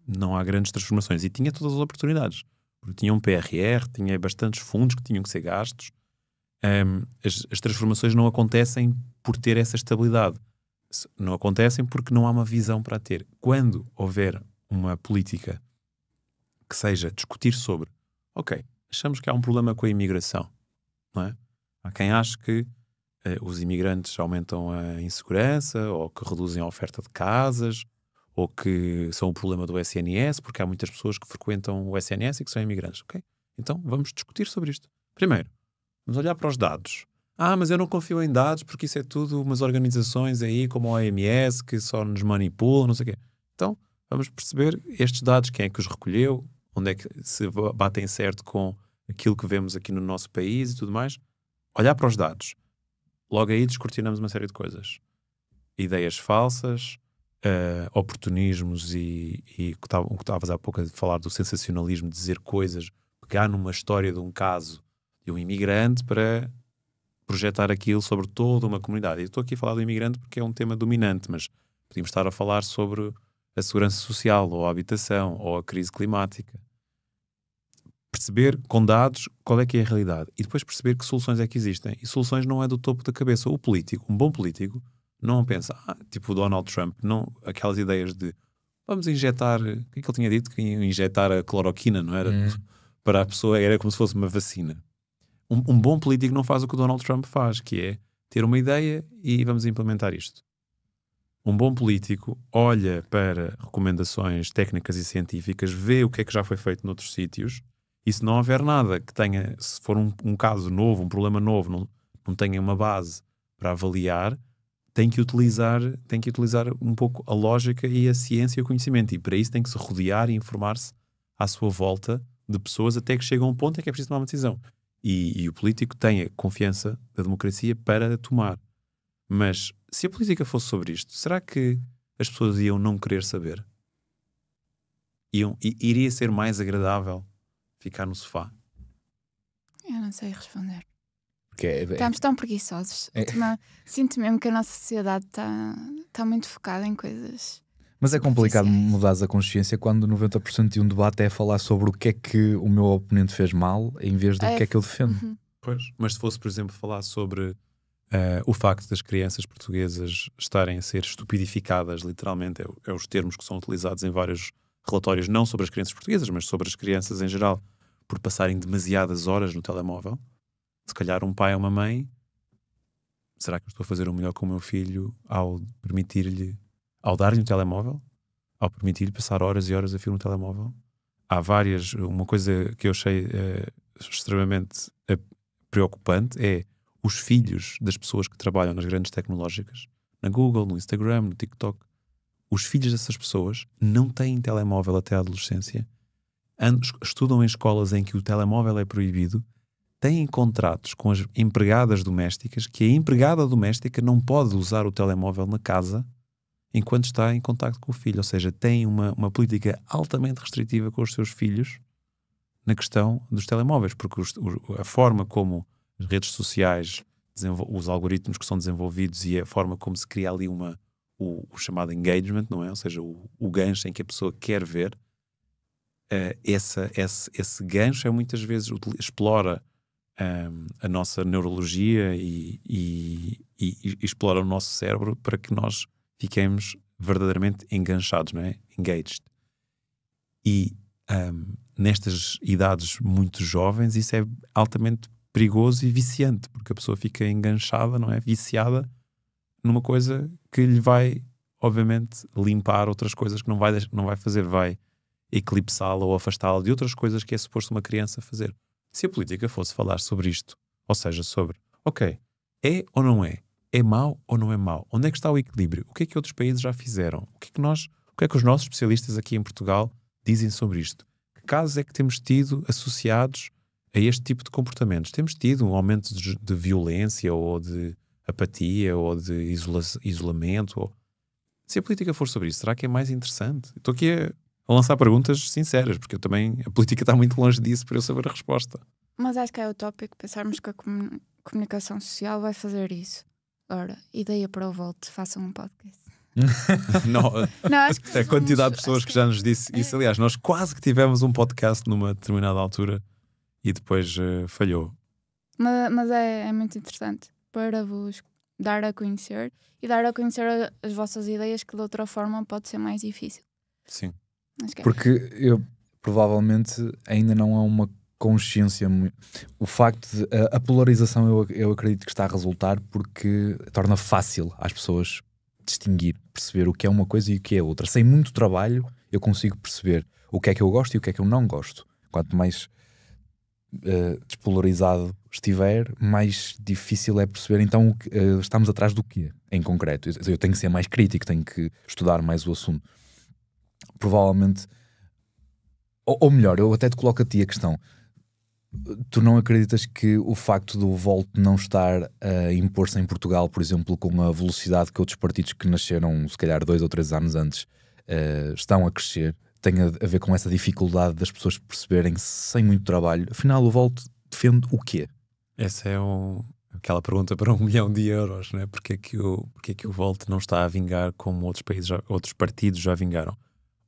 Não há grandes transformações. E tinha todas as oportunidades. Porque tinha um PRR, tinha bastantes fundos que tinham que ser gastos. As transformações não acontecem por ter essa estabilidade. Não acontecem porque não há uma visão para ter. Quando houver uma política que seja discutir sobre, ok, achamos que há um problema com a imigração, não é? Há quem ache que os imigrantes aumentam a insegurança, ou que reduzem a oferta de casas, ou que são um problema do SNS, porque há muitas pessoas que frequentam o SNS e que são imigrantes. Ok? Então vamos discutir sobre isto. Primeiro, vamos olhar para os dados. Mas eu não confio em dados porque isso é tudo umas organizações aí como a OMS que só nos manipulam, não sei o quê. Então vamos perceber estes dados, quem é que os recolheu, onde é que se batem certo com aquilo que vemos aqui no nosso país e tudo mais. Olhar para os dados. Logo aí descortinamos uma série de coisas. Ideias falsas, oportunismos e o que estavas há pouco a falar do sensacionalismo, de dizer coisas, pegar numa história de um caso de um imigrante para projetar aquilo sobre toda uma comunidade. Eu estou aqui a falar do imigrante porque é um tema dominante, mas podíamos estar a falar sobre a segurança social, ou a habitação, ou a crise climática. Perceber com dados qual é que é a realidade e depois perceber que soluções é que existem. E soluções não é do topo da cabeça. O político, um bom político, não pensa, tipo o Donald Trump, não, aquelas ideias de vamos injetar, o que é que ele tinha dito? Que ia injetar a cloroquina, não era? Para a pessoa era como se fosse uma vacina. Um bom político não faz o que o Donald Trump faz, que é ter uma ideia e vamos implementar isto. Um bom político olha para recomendações técnicas e científicas, vê o que é que já foi feito noutros sítios, e se não houver nada que tenha, se for um caso novo, um problema novo, não tenha uma base para avaliar, tem que utilizar um pouco a lógica e a ciência e o conhecimento, e para isso tem que se rodear e informar-se à sua volta de pessoas até que chega a um ponto em que é preciso tomar uma decisão. E o político tem a confiança da democracia para tomar. Mas se a política fosse sobre isto, será que as pessoas iam não querer saber? Iria ser mais agradável ficar no sofá? Eu não sei responder. Porque Estamos tão preguiçosos. Sinto mesmo que a nossa sociedade está muito focada em coisas. Mas é complicado mudares a consciência quando 90% de um debate é falar sobre o que é que o meu oponente fez mal em vez do que é que eu defendo. Pois. Mas se fosse, por exemplo, falar sobre o facto das crianças portuguesas estarem a ser estupidificadas, literalmente, é os termos que são utilizados em vários relatórios, não sobre as crianças portuguesas, mas sobre as crianças em geral, por passarem demasiadas horas no telemóvel. Se calhar um pai ou uma mãe, será que eu estou a fazer o melhor com o meu filho ao permitir-lhe, ao dar-lhe um telemóvel? ao permitir-lhe passar horas e horas a fio no telemóvel. Há várias, uma coisa que eu achei extremamente preocupante é os filhos das pessoas que trabalham nas grandes tecnológicas, na Google, no Instagram, no TikTok. Os filhos dessas pessoas não têm telemóvel até a adolescência, estudam em escolas em que o telemóvel é proibido, têm contratos com as empregadas domésticas, que a empregada doméstica não pode usar o telemóvel na casa enquanto está em contacto com o filho. Ou seja, têm uma política altamente restritiva com os seus filhos na questão dos telemóveis, porque a forma como as redes sociais, os algoritmos que são desenvolvidos e a forma como se cria ali o chamado engagement, não é? Ou seja, o gancho em que a pessoa quer ver, esse gancho muitas vezes explora a nossa neurologia e explora o nosso cérebro para que nós fiquemos verdadeiramente enganchados, não é? Engaged. E nestas idades muito jovens isso é altamente perigoso e viciante, porque a pessoa fica enganchada, não é? Viciada numa coisa que lhe vai, obviamente, limpar outras coisas que não vai fazer, vai eclipsá-la ou afastá-la de outras coisas que é suposto uma criança fazer. Se a política fosse falar sobre isto, ou seja, sobre, ok, é ou não é? É mau ou não é mau? Onde é que está o equilíbrio? O que é que outros países já fizeram? O que é que os nossos especialistas aqui em Portugal dizem sobre isto? Que casos é que temos tido associados a este tipo de comportamentos? Temos tido um aumento de violência ou de apatia ou de isolamento? Se a política for sobre isso, será que é mais interessante? Estou aqui a lançar perguntas sinceras, porque a política está muito longe disso para eu saber a resposta. Mas acho que é utópico pensarmos que a comunicação social vai fazer isso. Ora, ideia para o Volt, façam um podcast. Não, acho que a quantidade de pessoas que já nos disse isso. Aliás, nós quase que tivemos um podcast numa determinada altura e depois falhou. Mas é muito interessante para vos dar a conhecer e dar a conhecer as vossas ideias, que de outra forma pode ser mais difícil. Sim. Porque eu provavelmente ainda não há uma consciência. O facto de a polarização eu acredito que está a resultar porque torna fácil às pessoas distinguir, perceber o que é uma coisa e o que é outra. Sem muito trabalho eu consigo perceber o que é que eu gosto e o que é que eu não gosto. Quanto mais despolarizado estiver, mais difícil é perceber então estamos atrás do quê em concreto. Eu tenho que ser mais crítico, tenho que estudar mais o assunto. Provavelmente, ou melhor, eu até te coloco a ti a questão. Tu não acreditas que o facto do Volt não estar a impor-se em Portugal, por exemplo, com a velocidade que outros partidos que nasceram se calhar 2 ou 3 anos antes estão a crescer, tem a ver com essa dificuldade das pessoas perceberem sem muito trabalho? Afinal, o Volt defende o quê? Essa é aquela pergunta para 1 milhão de euros, né? Porque é que o Volt não está a vingar como outros partidos já vingaram?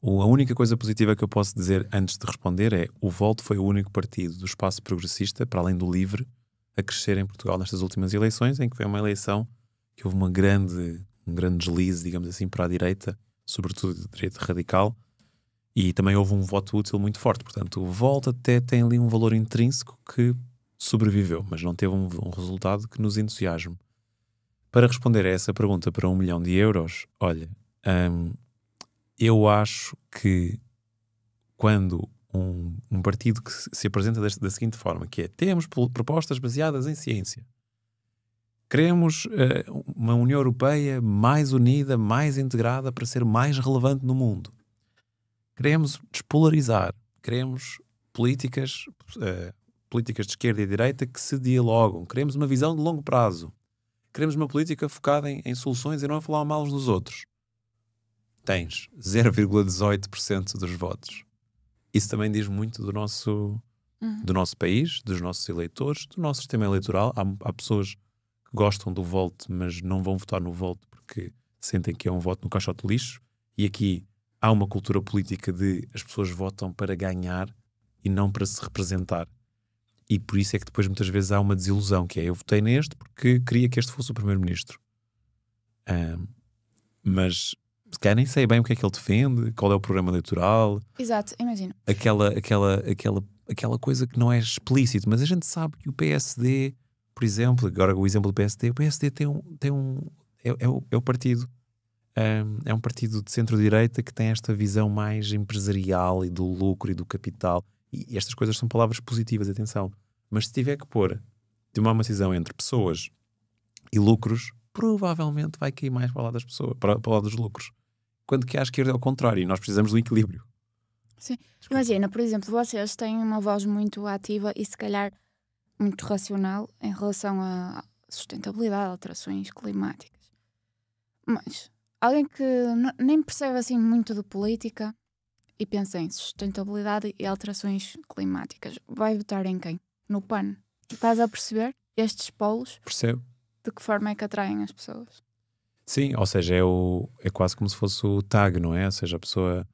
A única coisa positiva que eu posso dizer antes de responder é: o Volt foi o único partido do espaço progressista, para além do LIVRE, a crescer em Portugal nestas últimas eleições, em que foi uma eleição que houve um grande deslize, digamos assim, para a direita, sobretudo a direita radical, e também houve um voto útil muito forte. Portanto, o Volt até tem ali um valor intrínseco que sobreviveu, mas não teve um resultado que nos entusiasme. Para responder a essa pergunta para 1 milhão de euros, olha... eu acho que quando um partido que se apresenta da seguinte forma, que é: temos propostas baseadas em ciência, queremos uma União Europeia mais unida, mais integrada para ser mais relevante no mundo, queremos despolarizar, queremos políticas de esquerda e direita que se dialogam, queremos uma visão de longo prazo, queremos uma política focada em soluções e não a falar mal uns dos outros. Tens 0,18% dos votos. Isso também diz muito do nosso país, dos nossos eleitores, do nosso sistema eleitoral. Há pessoas que gostam do Volt, mas não vão votar no Volt porque sentem que é um voto no caixote de lixo. E aqui há uma cultura política de as pessoas votam para ganhar e não para se representar. E por isso é que depois muitas vezes há uma desilusão, que é: eu votei neste porque queria que este fosse o primeiro-ministro. Mas se calhar nem sei bem o que é que ele defende, qual é o programa eleitoral. Exato, imagino. Aquela coisa que não é explícito, mas a gente sabe que o PSD, por exemplo, agora o exemplo do PSD, o PSD é o partido é um partido de centro-direita que tem esta visão mais empresarial e do lucro e do capital. E estas coisas são palavras positivas, atenção. Mas se tiver que tomar uma decisão entre pessoas e lucros, provavelmente vai cair mais para o lado das pessoas, para o lado dos lucros. Quando que à esquerda é o contrário, e nós precisamos do equilíbrio. Sim. Imagina, por exemplo, vocês têm uma voz muito ativa e se calhar muito racional em relação à sustentabilidade, alterações climáticas. Mas alguém que nem percebe assim muito de política e pensa em sustentabilidade e alterações climáticas, vai votar em quem? No PAN. Estás a perceber estes polos? Percebo. De que forma é que atraem as pessoas? Sim, ou seja, é quase como se fosse o tag, não é? Ou seja, a pessoa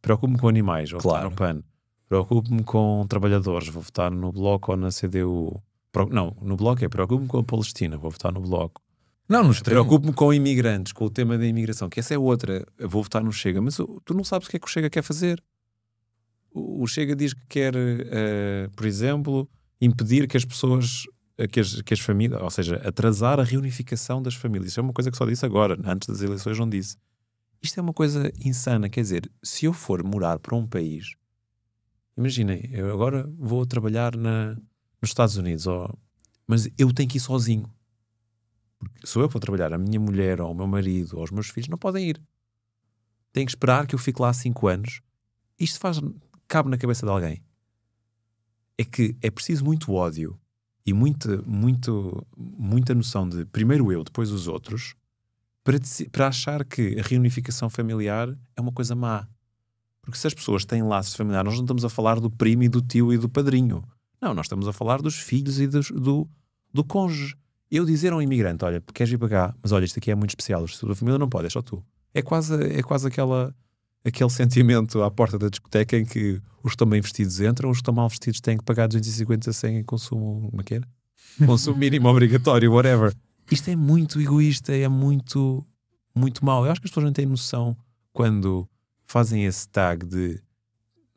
preocupa-me com animais, vou votar no PAN. Preocupo-me com trabalhadores, vou votar no Bloco ou na CDU. Não, no Bloco preocupo-me com a Palestina, vou votar no Bloco. Não, no extremo. Preocupo-me com imigrantes, com o tema da imigração, que essa é outra. Eu vou votar no Chega, mas tu não sabes o que é que o Chega quer fazer. O Chega diz que quer, por exemplo, impedir que as pessoas, que as famílias, ou seja, atrasar a reunificação das famílias. Isso é uma coisa que só disse agora, antes das eleições não disse. Isto é uma coisa insana, quer dizer, se eu for morar para um país, imaginem, eu agora vou trabalhar nos Estados Unidos, mas eu tenho que ir sozinho. Porque se eu for trabalhar, a minha mulher ou o meu marido ou os meus filhos não podem ir. Tenho que esperar que eu fique lá 5 anos. Isto cabe na cabeça de alguém. É que é preciso muito ódio e muita noção de primeiro eu, depois os outros, para achar que a reunificação familiar é uma coisa má. Porque se as pessoas têm laços familiares, nós não estamos a falar do primo e do tio e do padrinho. Não, nós estamos a falar dos filhos e do cônjuge. Eu dizer a um imigrante, olha, queres vir para cá, mas olha, isto aqui é muito especial, a tua família não pode, é só tu. É quase aquele sentimento à porta da discoteca em que os que estão bem vestidos entram, os que estão mal vestidos têm que pagar 250 a 100 em consumo, como é que era? Consumo mínimo obrigatório, whatever. Isto é muito egoísta, é muito, muito mau. Eu acho que as pessoas não têm noção quando fazem esse tag de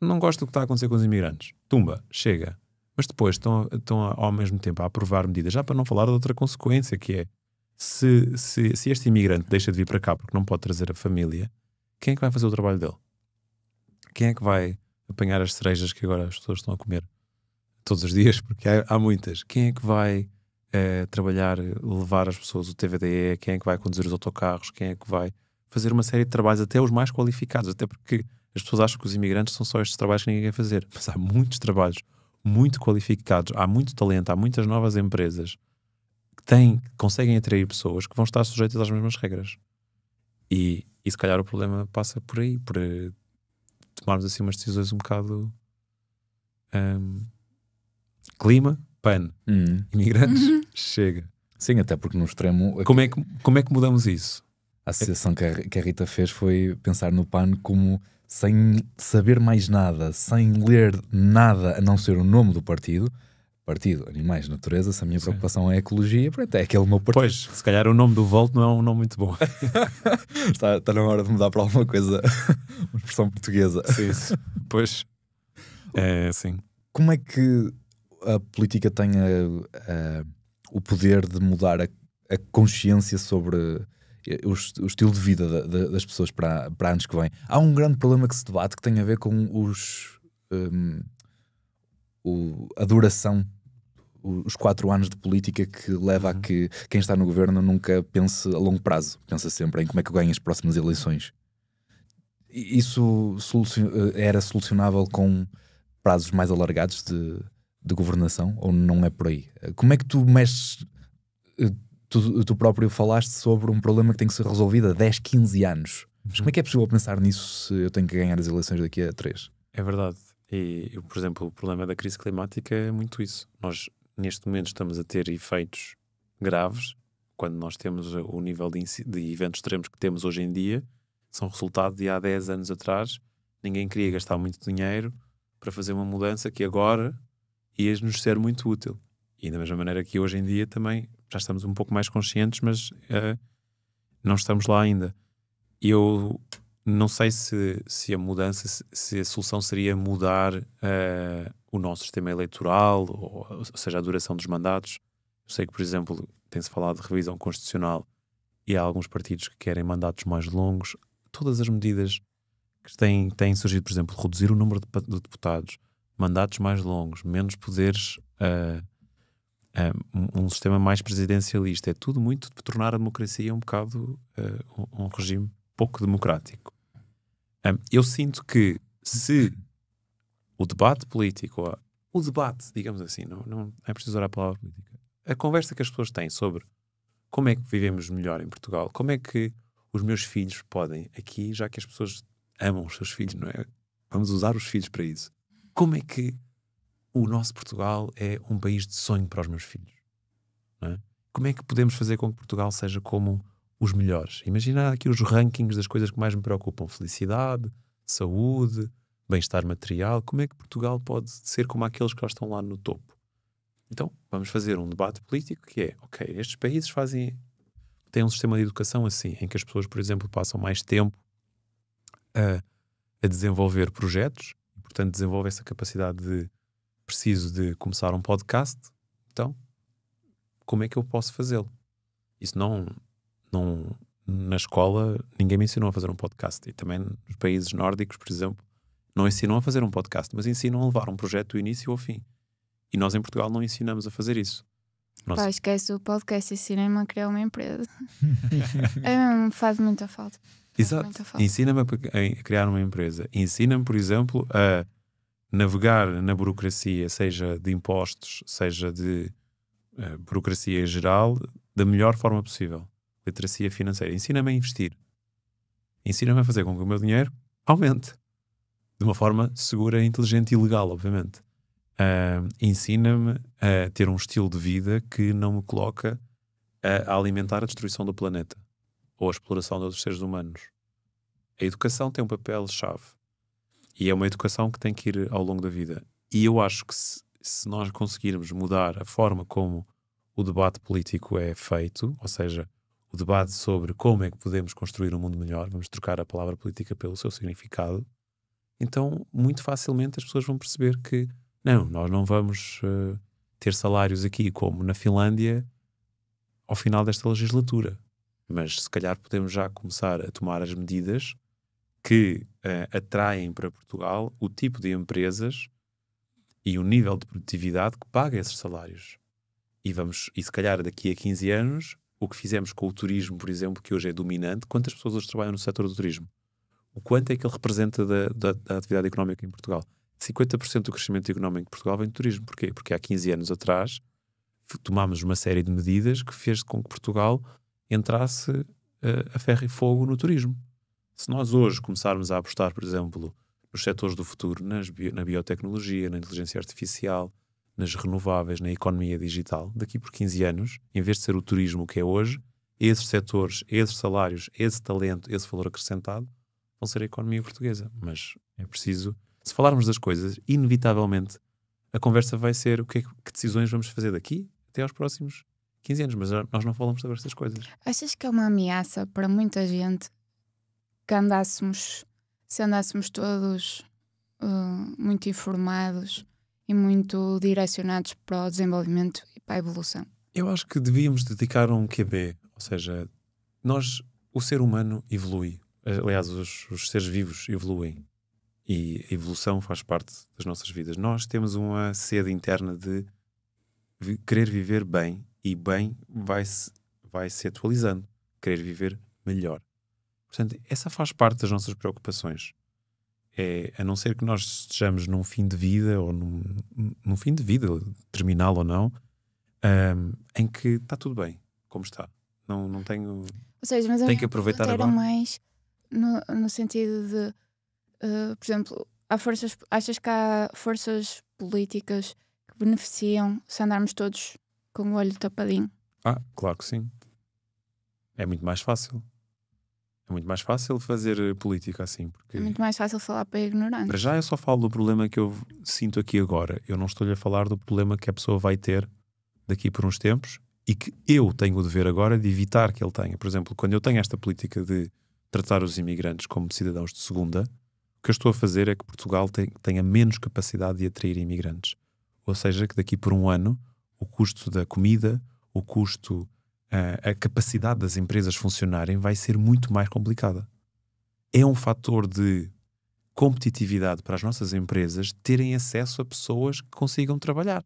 não gosto do que está a acontecer com os imigrantes. Tumba, chega. Mas depois estão ao mesmo tempo a aprovar medidas, já para não falar de outra consequência, que é se este imigrante deixa de vir para cá porque não pode trazer a família, quem é que vai fazer o trabalho dele? Quem é que vai apanhar as cerejas que agora as pessoas estão a comer todos os dias? Porque há muitas. Quem é que vai trabalhar, levar as pessoas o TVDE? Quem é que vai conduzir os autocarros? Quem é que vai fazer uma série de trabalhos, até os mais qualificados? Até porque as pessoas acham que os imigrantes são só estes trabalhos que ninguém quer fazer. Mas há muitos trabalhos muito qualificados, há muito talento, há muitas novas empresas que conseguem atrair pessoas que vão estar sujeitas às mesmas regras. E se calhar o problema passa por aí, por tomarmos assim umas decisões um bocado clima, PAN, imigrantes, chega. Sim, até porque no extremo... Como é que mudamos isso? A associação que a Rita fez foi pensar no PAN como sem saber mais nada, sem ler nada a não ser o nome do partido, Animais, Natureza, se a minha preocupação é a ecologia, pronto, é aquele meu partido. Pois, se calhar o nome do Volt não é um nome muito bom. está na hora de mudar para alguma coisa, uma expressão portuguesa. Sim. Pois, sim. Como é que a política tem o poder de mudar a consciência sobre o estilo de vida das pessoas para anos que vêm? Há um grande problema que se debate que tem a ver com a duração, os 4 anos de política que leva a que quem está no governo nunca pense a longo prazo, pensa sempre em como é que ganha as próximas eleições. Isso era solucionável com prazos mais alargados de governação, ou não é por aí? Como é que tu mexes? Tu próprio falaste sobre um problema que tem que ser resolvido há 10, 15 anos. Mas como é que é possível pensar nisso se eu tenho que ganhar as eleições daqui a 3? É verdade. E, por exemplo, o problema da crise climática é muito isso. Nós, neste momento, estamos a ter efeitos graves quando nós temos o nível de eventos extremos que temos hoje em dia. São resultado de há 10 anos atrás. Ninguém queria gastar muito dinheiro para fazer uma mudança que agora ia-nos ser muito útil. E da mesma maneira que hoje em dia também já estamos um pouco mais conscientes, mas não estamos lá ainda. Eu não sei se a mudança, se a solução seria mudar o nosso sistema eleitoral, ou seja, a duração dos mandatos. Eu sei que, por exemplo, tem-se falado de revisão constitucional e há alguns partidos que querem mandatos mais longos. Todas as medidas que têm surgido, por exemplo, reduzir o número de deputados, mandatos mais longos, menos poderes, um sistema mais presidencialista, é tudo muito de tornar a democracia um bocado um regime pouco democrático. Eu sinto que se o debate político, o debate, digamos assim, não é preciso usar a palavra política, a conversa que as pessoas têm sobre como é que vivemos melhor em Portugal, como é que os meus filhos podem, aqui, já que as pessoas amam os seus filhos, não é? Vamos usar os filhos para isso. Como é que o nosso Portugal é um país de sonho para os meus filhos? Não é? Como é que podemos fazer com que Portugal seja como os melhores? Imagina aqui os rankings das coisas que mais me preocupam. Felicidade, saúde, bem-estar material. Como é que Portugal pode ser como aqueles que já estão lá no topo? Então, vamos fazer um debate político que é, ok, estes países têm um sistema de educação assim, em que as pessoas, por exemplo, passam mais tempo a desenvolver projetos, e, portanto, desenvolvem essa capacidade de preciso de começar um podcast. Então, como é que eu posso fazê-lo? Isso não na escola ninguém me ensinou a fazer um podcast, e também nos países nórdicos, por exemplo, não ensinam a fazer um podcast, mas ensinam a levar um projeto do início ao fim. E nós em Portugal não ensinamos a fazer isso. Pá, esquece o podcast, ensina-me a criar uma empresa. Faz muita falta. Exato. Ensina-me a criar uma empresa. Ensina-me, por exemplo, a navegar na burocracia, seja de impostos, seja de burocracia geral, da melhor forma possível. Literacia financeira. Ensina-me a investir. Ensina-me a fazer com que o meu dinheiro aumente. De uma forma segura, inteligente e legal, obviamente. Ensina-me a ter um estilo de vida que não me coloca a alimentar a destruição do planeta ou a exploração de outros seres humanos. A educação tem um papel-chave e é uma educação que tem que ir ao longo da vida. E eu acho que se nós conseguirmos mudar a forma como o debate político é feito, ou seja, o debate sobre como é que podemos construir um mundo melhor, vamos trocar a palavra política pelo seu significado, então muito facilmente as pessoas vão perceber que não, nós não vamos ter salários aqui como na Finlândia ao final desta legislatura. Mas se calhar podemos já começar a tomar as medidas que atraem para Portugal o tipo de empresas e o nível de produtividade que paga esses salários. E se calhar daqui a 15 anos, o que fizemos com o turismo, por exemplo, que hoje é dominante, quantas pessoas hoje trabalham no setor do turismo? O quanto é que ele representa da atividade económica em Portugal? 50% do crescimento económico de Portugal vem do turismo. Porquê? Porque há 15 anos atrás tomámos uma série de medidas que fez com que Portugal entrasse a ferro e fogo no turismo. Se nós hoje começarmos a apostar, por exemplo, nos setores do futuro, na biotecnologia, na inteligência artificial, nas renováveis, na economia digital, daqui por 15 anos, em vez de ser o turismo que é hoje, esses setores, esses salários, esse talento, esse valor acrescentado, vão ser a economia portuguesa. Mas é preciso, se falarmos das coisas, inevitavelmente a conversa vai ser que decisões vamos fazer daqui até aos próximos 15 anos, mas nós não falamos sobre estas coisas. Achas que é uma ameaça para muita gente que se andássemos todos muito informados e muito direcionados para o desenvolvimento e para a evolução? Eu acho que devíamos dedicar um QB, ou seja, o ser humano evolui. Aliás, os seres vivos evoluem. E a evolução faz parte das nossas vidas. Nós temos uma sede interna de querer viver bem, e bem vai se atualizando. Querer viver melhor. Portanto, essa faz parte das nossas preocupações. A não ser que nós estejamos num fim de vida, ou num fim de vida, terminal ou não, em que está tudo bem, como está. Não tenho... Ou seja, mas tenho que aproveitar agora. Mais no sentido de... por exemplo, achas que há forças políticas que beneficiam se andarmos todos com o olho tapadinho? Claro que sim. É muito mais fácil. É muito mais fácil fazer política assim. Porque... É muito mais fácil falar para ignorantes. Para já eu só falo do problema que eu sinto aqui agora. Eu não estou-lhe a falar do problema que a pessoa vai ter daqui por uns tempos e que eu tenho o dever agora de evitar que ele tenha. Por exemplo, quando eu tenho esta política de tratar os imigrantes como cidadãos de segunda, o que eu estou a fazer é que Portugal tenha menos capacidade de atrair imigrantes. Ou seja, que daqui por um ano o custo da comida, o custo a capacidade das empresas funcionarem vai ser muito mais complicada. É um fator de competitividade para as nossas empresas terem acesso a pessoas que consigam trabalhar.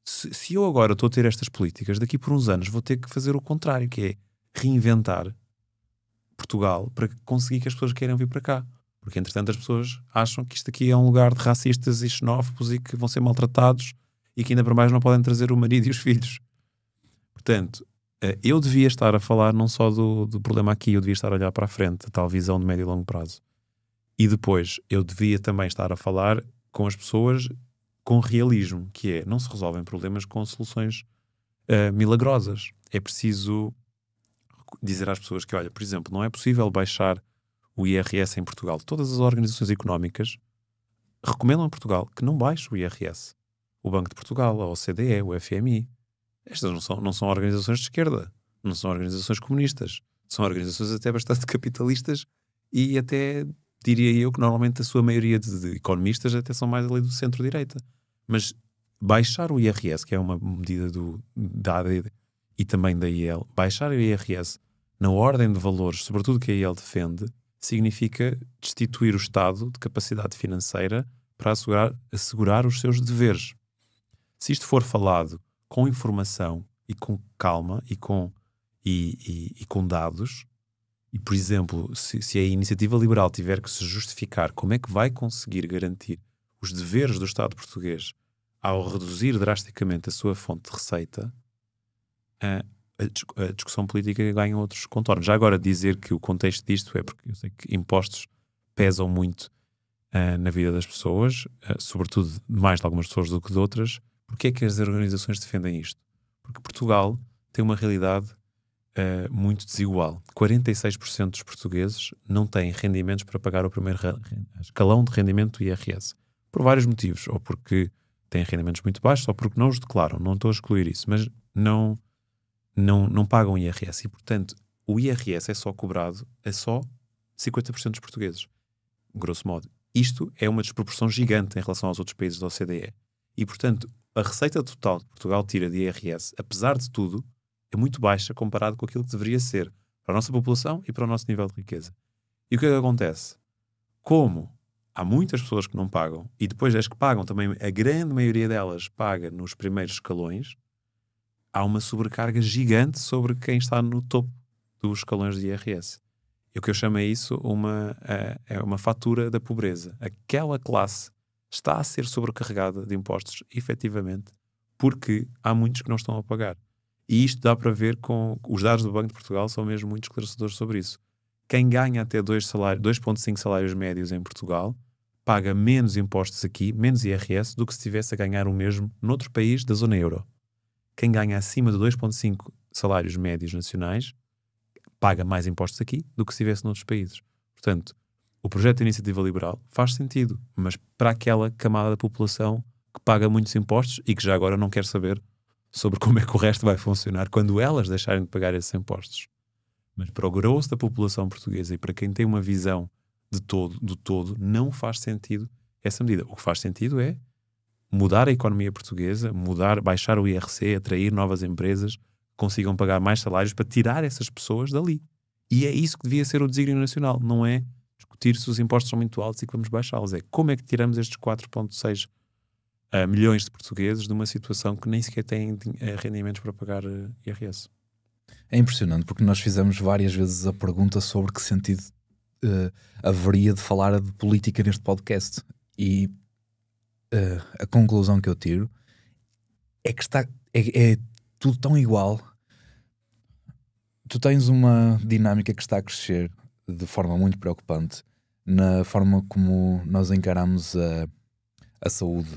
Se eu agora estou a ter estas políticas, daqui por uns anos vou ter que fazer o contrário, que é reinventar Portugal para conseguir que as pessoas queiram vir para cá. Porque, entretanto, as pessoas acham que isto aqui é um lugar de racistas e xenófobos e que vão ser maltratados e que ainda por mais não podem trazer o marido e os filhos. Portanto, eu devia estar a falar não só do problema aqui, eu devia estar a olhar para a frente, a tal visão de médio e longo prazo. E depois, eu devia também estar a falar com as pessoas com realismo, que é, não se resolvem problemas com soluções milagrosas. É preciso dizer às pessoas que, olha, por exemplo, não é possível baixar o IRS em Portugal. Todas as organizações económicas recomendam em Portugal que não baixe o IRS. O Banco de Portugal, a OCDE, o FMI. Estas não são organizações de esquerda, não são organizações comunistas. São organizações até bastante capitalistas e até, diria eu, que normalmente a sua maioria de economistas até são mais ali do centro-direita. Mas baixar o IRS, que é uma medida da AD e também da IEL, baixar o IRS na ordem de valores, sobretudo que a IEL defende, significa destituir o Estado de capacidade financeira para assegurar os seus deveres. Se isto for falado com informação e com calma e com dados, e, por exemplo, se a iniciativa liberal tiver que se justificar como é que vai conseguir garantir os deveres do Estado português ao reduzir drasticamente a sua fonte de receita, a discussão política ganha outros contornos. Já agora dizer que o contexto disto é porque eu sei que impostos pesam muito na vida das pessoas, sobretudo mais de algumas pessoas do que de outras. Porquê é que as organizações defendem isto? Porque Portugal tem uma realidade muito desigual. 46% dos portugueses não têm rendimentos para pagar o primeiro escalão de rendimento do IRS. Por vários motivos. Ou porque têm rendimentos muito baixos, ou porque não os declaram. Não estou a excluir isso. Mas não pagam IRS. E, portanto, o IRS é só cobrado a só 50% dos portugueses. Grosso modo. Isto é uma desproporção gigante em relação aos outros países da OCDE. E, portanto, a receita total que Portugal tira de IRS, apesar de tudo, é muito baixa comparado com aquilo que deveria ser para a nossa população e para o nosso nível de riqueza. E o que é que acontece? Como há muitas pessoas que não pagam, e depois as que pagam também, a grande maioria delas paga nos primeiros escalões, há uma sobrecarga gigante sobre quem está no topo dos escalões de IRS. E o que eu chamo é isso é uma fatura da pobreza. Aquela classe está a ser sobrecarregada de impostos, efetivamente, porque há muitos que não estão a pagar. E isto dá para ver com... Os dados do Banco de Portugal são mesmo muito esclarecedores sobre isso. Quem ganha até 2,5 salários médios em Portugal paga menos impostos aqui, menos IRS, do que se estivesse a ganhar o mesmo noutro país da zona euro. Quem ganha acima de 2,5 salários médios nacionais paga mais impostos aqui do que se estivesse noutros países. Portanto, o projeto de iniciativa liberal faz sentido, mas para aquela camada da população que paga muitos impostos e que já agora não quer saber sobre como é que o resto vai funcionar quando elas deixarem de pagar esses impostos. Mas para o grosso da população portuguesa e para quem tem uma visão do todo, não faz sentido essa medida. O que faz sentido é mudar a economia portuguesa, baixar o IRC, atrair novas empresas que consigam pagar mais salários para tirar essas pessoas dali. E é isso que devia ser o desígnio nacional, não é discutir se os impostos são muito altos e que vamos baixá-los. É como é que tiramos estes 4,6 milhões de portugueses de uma situação que nem sequer têm rendimentos para pagar IRS. É impressionante porque nós fizemos várias vezes a pergunta sobre que sentido haveria de falar de política neste podcast e a conclusão que eu tiro é que é tudo tão igual. Tu tens uma dinâmica que está a crescer de forma muito preocupante na forma como nós encaramos a saúde,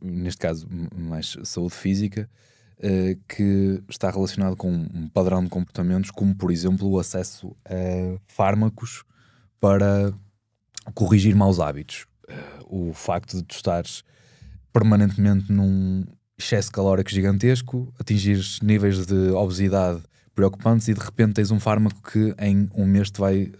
neste caso mais saúde física, que está relacionado com um padrão de comportamentos como, por exemplo, o acesso a fármacos para corrigir maus hábitos. O facto de tu estares permanentemente num excesso calórico gigantesco, atingires níveis de obesidade preocupantes e de repente tens um fármaco que em um mês te vai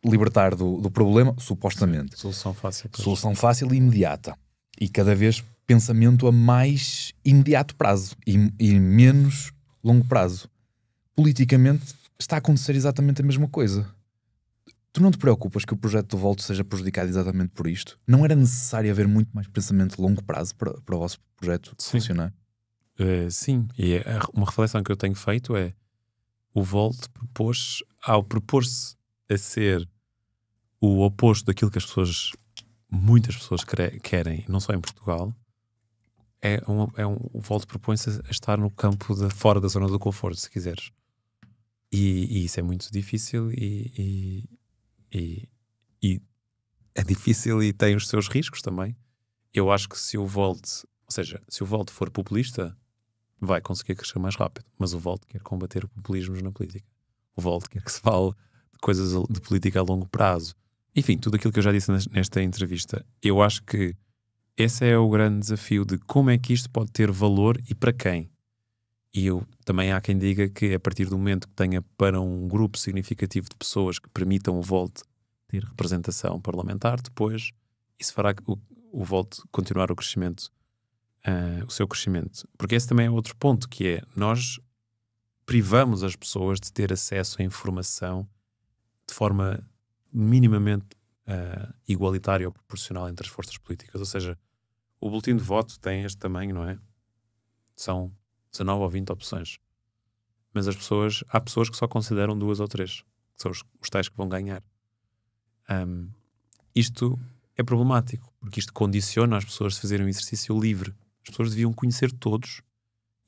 libertar do problema, supostamente. Solução fácil. Solução fácil e imediata. E cada vez pensamento a mais imediato prazo e menos longo prazo. Politicamente está a acontecer exatamente a mesma coisa. Tu não te preocupas que o projeto do Volt seja prejudicado exatamente por isto? Não era necessário haver muito mais pensamento de longo prazo para o vosso projeto funcionar? Sim, e uma reflexão que eu tenho feito é o Volt ao propor-se a ser o oposto daquilo que muitas pessoas querem, não só em Portugal, o Volt propõe-se a estar no campo fora da zona do conforto, se quiseres. E isso é muito difícil e é difícil e tem os seus riscos também. Eu acho que se o Volt for populista, vai conseguir crescer mais rápido. Mas o Volt quer combater populismos na política. O Volt quer que se fale de coisas de política a longo prazo. Enfim, tudo aquilo que eu já disse nesta entrevista. Eu acho que esse é o grande desafio de como é que isto pode ter valor e para quem. E também há quem diga que a partir do momento que tenha para um grupo significativo de pessoas que permitam o Volt ter representação parlamentar, depois isso fará o Volt continuar o seu crescimento. Porque esse também é outro ponto, que é nós privamos as pessoas de ter acesso à informação de forma minimamente igualitária ou proporcional entre as forças políticas. Ou seja, o boletim de voto tem este tamanho, não é? São 19 ou 20 opções. Mas há pessoas que só consideram 2 ou 3, que são os tais que vão ganhar. Isto é problemático, porque isto condiciona as pessoas a fazerem um exercício livre. As pessoas deviam conhecer todos,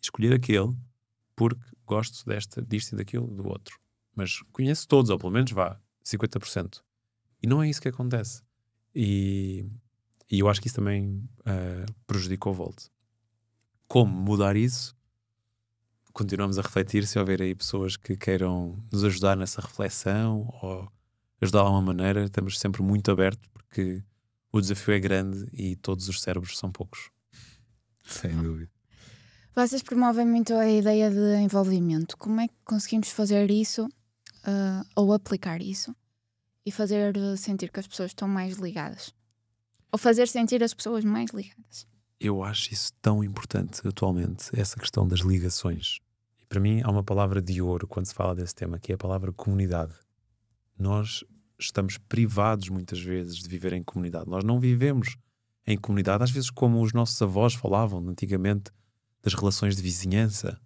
escolher aquele, porque gosto disto e daquilo, do outro. Mas conheço todos, ou pelo menos 50%. E não é isso que acontece. E eu acho que isso também prejudica o Volt. Como mudar isso? Continuamos a refletir. Se houver aí pessoas que queiram nos ajudar nessa reflexão ou ajudar de alguma maneira, estamos sempre muito abertos, porque o desafio é grande e todos os cérebros são poucos. Sem dúvida. Vocês promovem muito a ideia de envolvimento. Como é que conseguimos fazer isso ou aplicar isso e fazer sentir que as pessoas estão mais ligadas? Ou fazer sentir as pessoas mais ligadas? Eu acho isso tão importante atualmente, essa questão das ligações. E para mim há uma palavra de ouro quando se fala desse tema, que é a palavra comunidade. Nós estamos privados muitas vezes de viver em comunidade. Nós não vivemos em comunidade, às vezes como os nossos avós falavam antigamente das relações de vizinhança.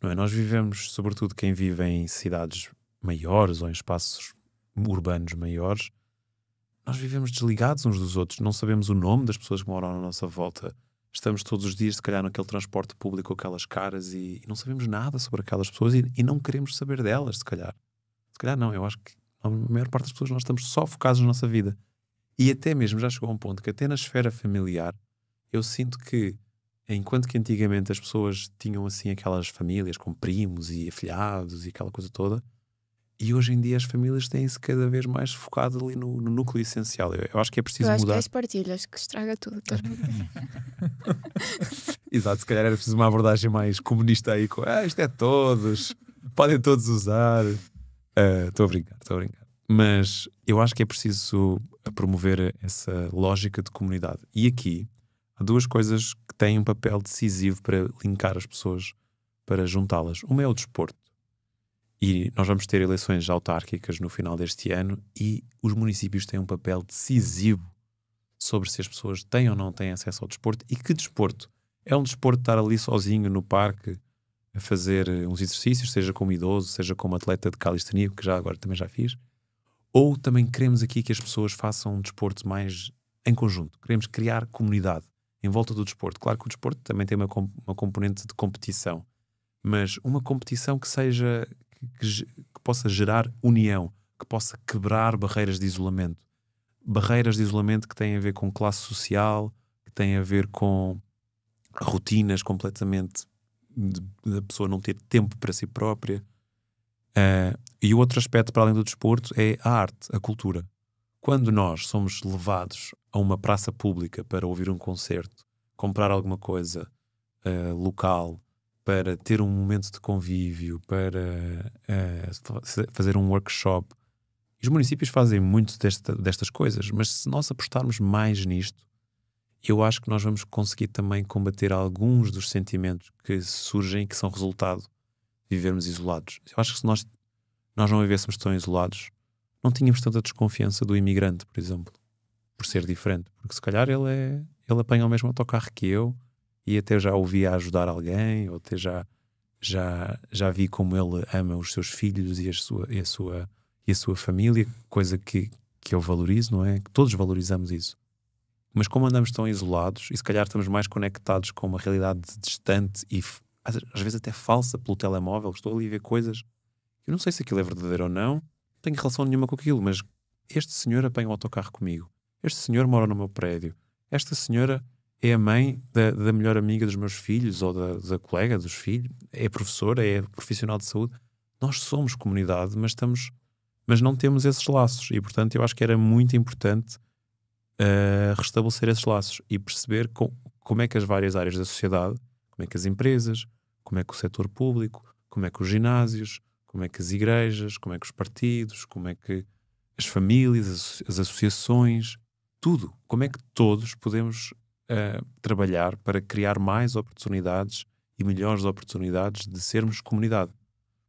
Não é? Nós vivemos, sobretudo quem vive em cidades maiores ou em espaços urbanos maiores, nós vivemos desligados uns dos outros, não sabemos o nome das pessoas que moram à nossa volta. Estamos todos os dias, se calhar, naquele transporte público com aquelas caras e não sabemos nada sobre aquelas pessoas e não queremos saber delas, se calhar. Se calhar não, eu acho que a maior parte das pessoas nós estamos só focados na nossa vida. E até mesmo já chegou a um ponto que até na esfera familiar eu sinto que, enquanto que antigamente as pessoas tinham assim aquelas famílias com primos e afilhados e aquela coisa toda, e hoje em dia as famílias têm-se cada vez mais focado ali no núcleo essencial. Eu acho que é preciso mudar. Eu acho que é as partilhas que estraga tudo. Exato, se calhar era preciso uma abordagem mais comunista aí, com isto é todos, podem todos usar. Estou a brincar. Mas eu acho que é preciso promover essa lógica de comunidade. E aqui há 2 coisas que têm um papel decisivo para linkar as pessoas, para juntá-las. Uma é o desporto. E nós vamos ter eleições autárquicas no final deste ano e os municípios têm um papel decisivo sobre se as pessoas têm ou não têm acesso ao desporto. E que desporto? É um desporto de estar ali sozinho no parque a fazer uns exercícios, seja como idoso, seja como atleta de calistenia, que agora também já fiz. Ou também queremos aqui que as pessoas façam um desporto mais em conjunto. Queremos criar comunidade em volta do desporto. Claro que o desporto também tem uma componente de competição, mas uma competição que seja... que possa gerar união, que possa quebrar barreiras de isolamento. Barreiras de isolamento que têm a ver com classe social, que têm a ver com rotinas completamente da pessoa não ter tempo para si própria. E o outro aspecto para além do desporto é a arte, a cultura. Quando nós somos levados a uma praça pública para ouvir um concerto, comprar alguma coisa local, para ter um momento de convívio, para fazer um workshop. Os municípios fazem muito destas coisas, mas se nós apostarmos mais nisto, eu acho que nós vamos conseguir também combater alguns dos sentimentos que surgem e que são resultado vivermos isolados. Eu acho que se nós não vivêssemos tão isolados, não tínhamos tanta desconfiança do imigrante, por exemplo, por ser diferente. Porque se calhar ele apanha o mesmo autocarro que eu e até já o vi a ajudar alguém, ou até já vi como ele ama os seus filhos e a sua família, coisa que eu valorizo, não é? Que todos valorizamos isso. Mas como andamos tão isolados e se calhar estamos mais conectados com uma realidade distante e às vezes até falsa pelo telemóvel, estou ali a ver coisas que eu não sei se aquilo é verdadeiro ou não, tenho relação nenhuma com aquilo, mas este senhor apanha o autocarro comigo, este senhor mora no meu prédio, esta senhora é a mãe da melhor amiga dos meus filhos ou da colega dos filhos, é professora, é profissional de saúde. Nós somos comunidade, mas não temos esses laços e portanto eu acho que era muito importante restabelecer esses laços e perceber como é que as várias áreas da sociedade, como é que as empresas, como é que o setor público, como é que os ginásios, como é que as igrejas, como é que os partidos, como é que as famílias, as associações, tudo, como é que todos podemos trabalhar para criar mais oportunidades e melhores oportunidades de sermos comunidade,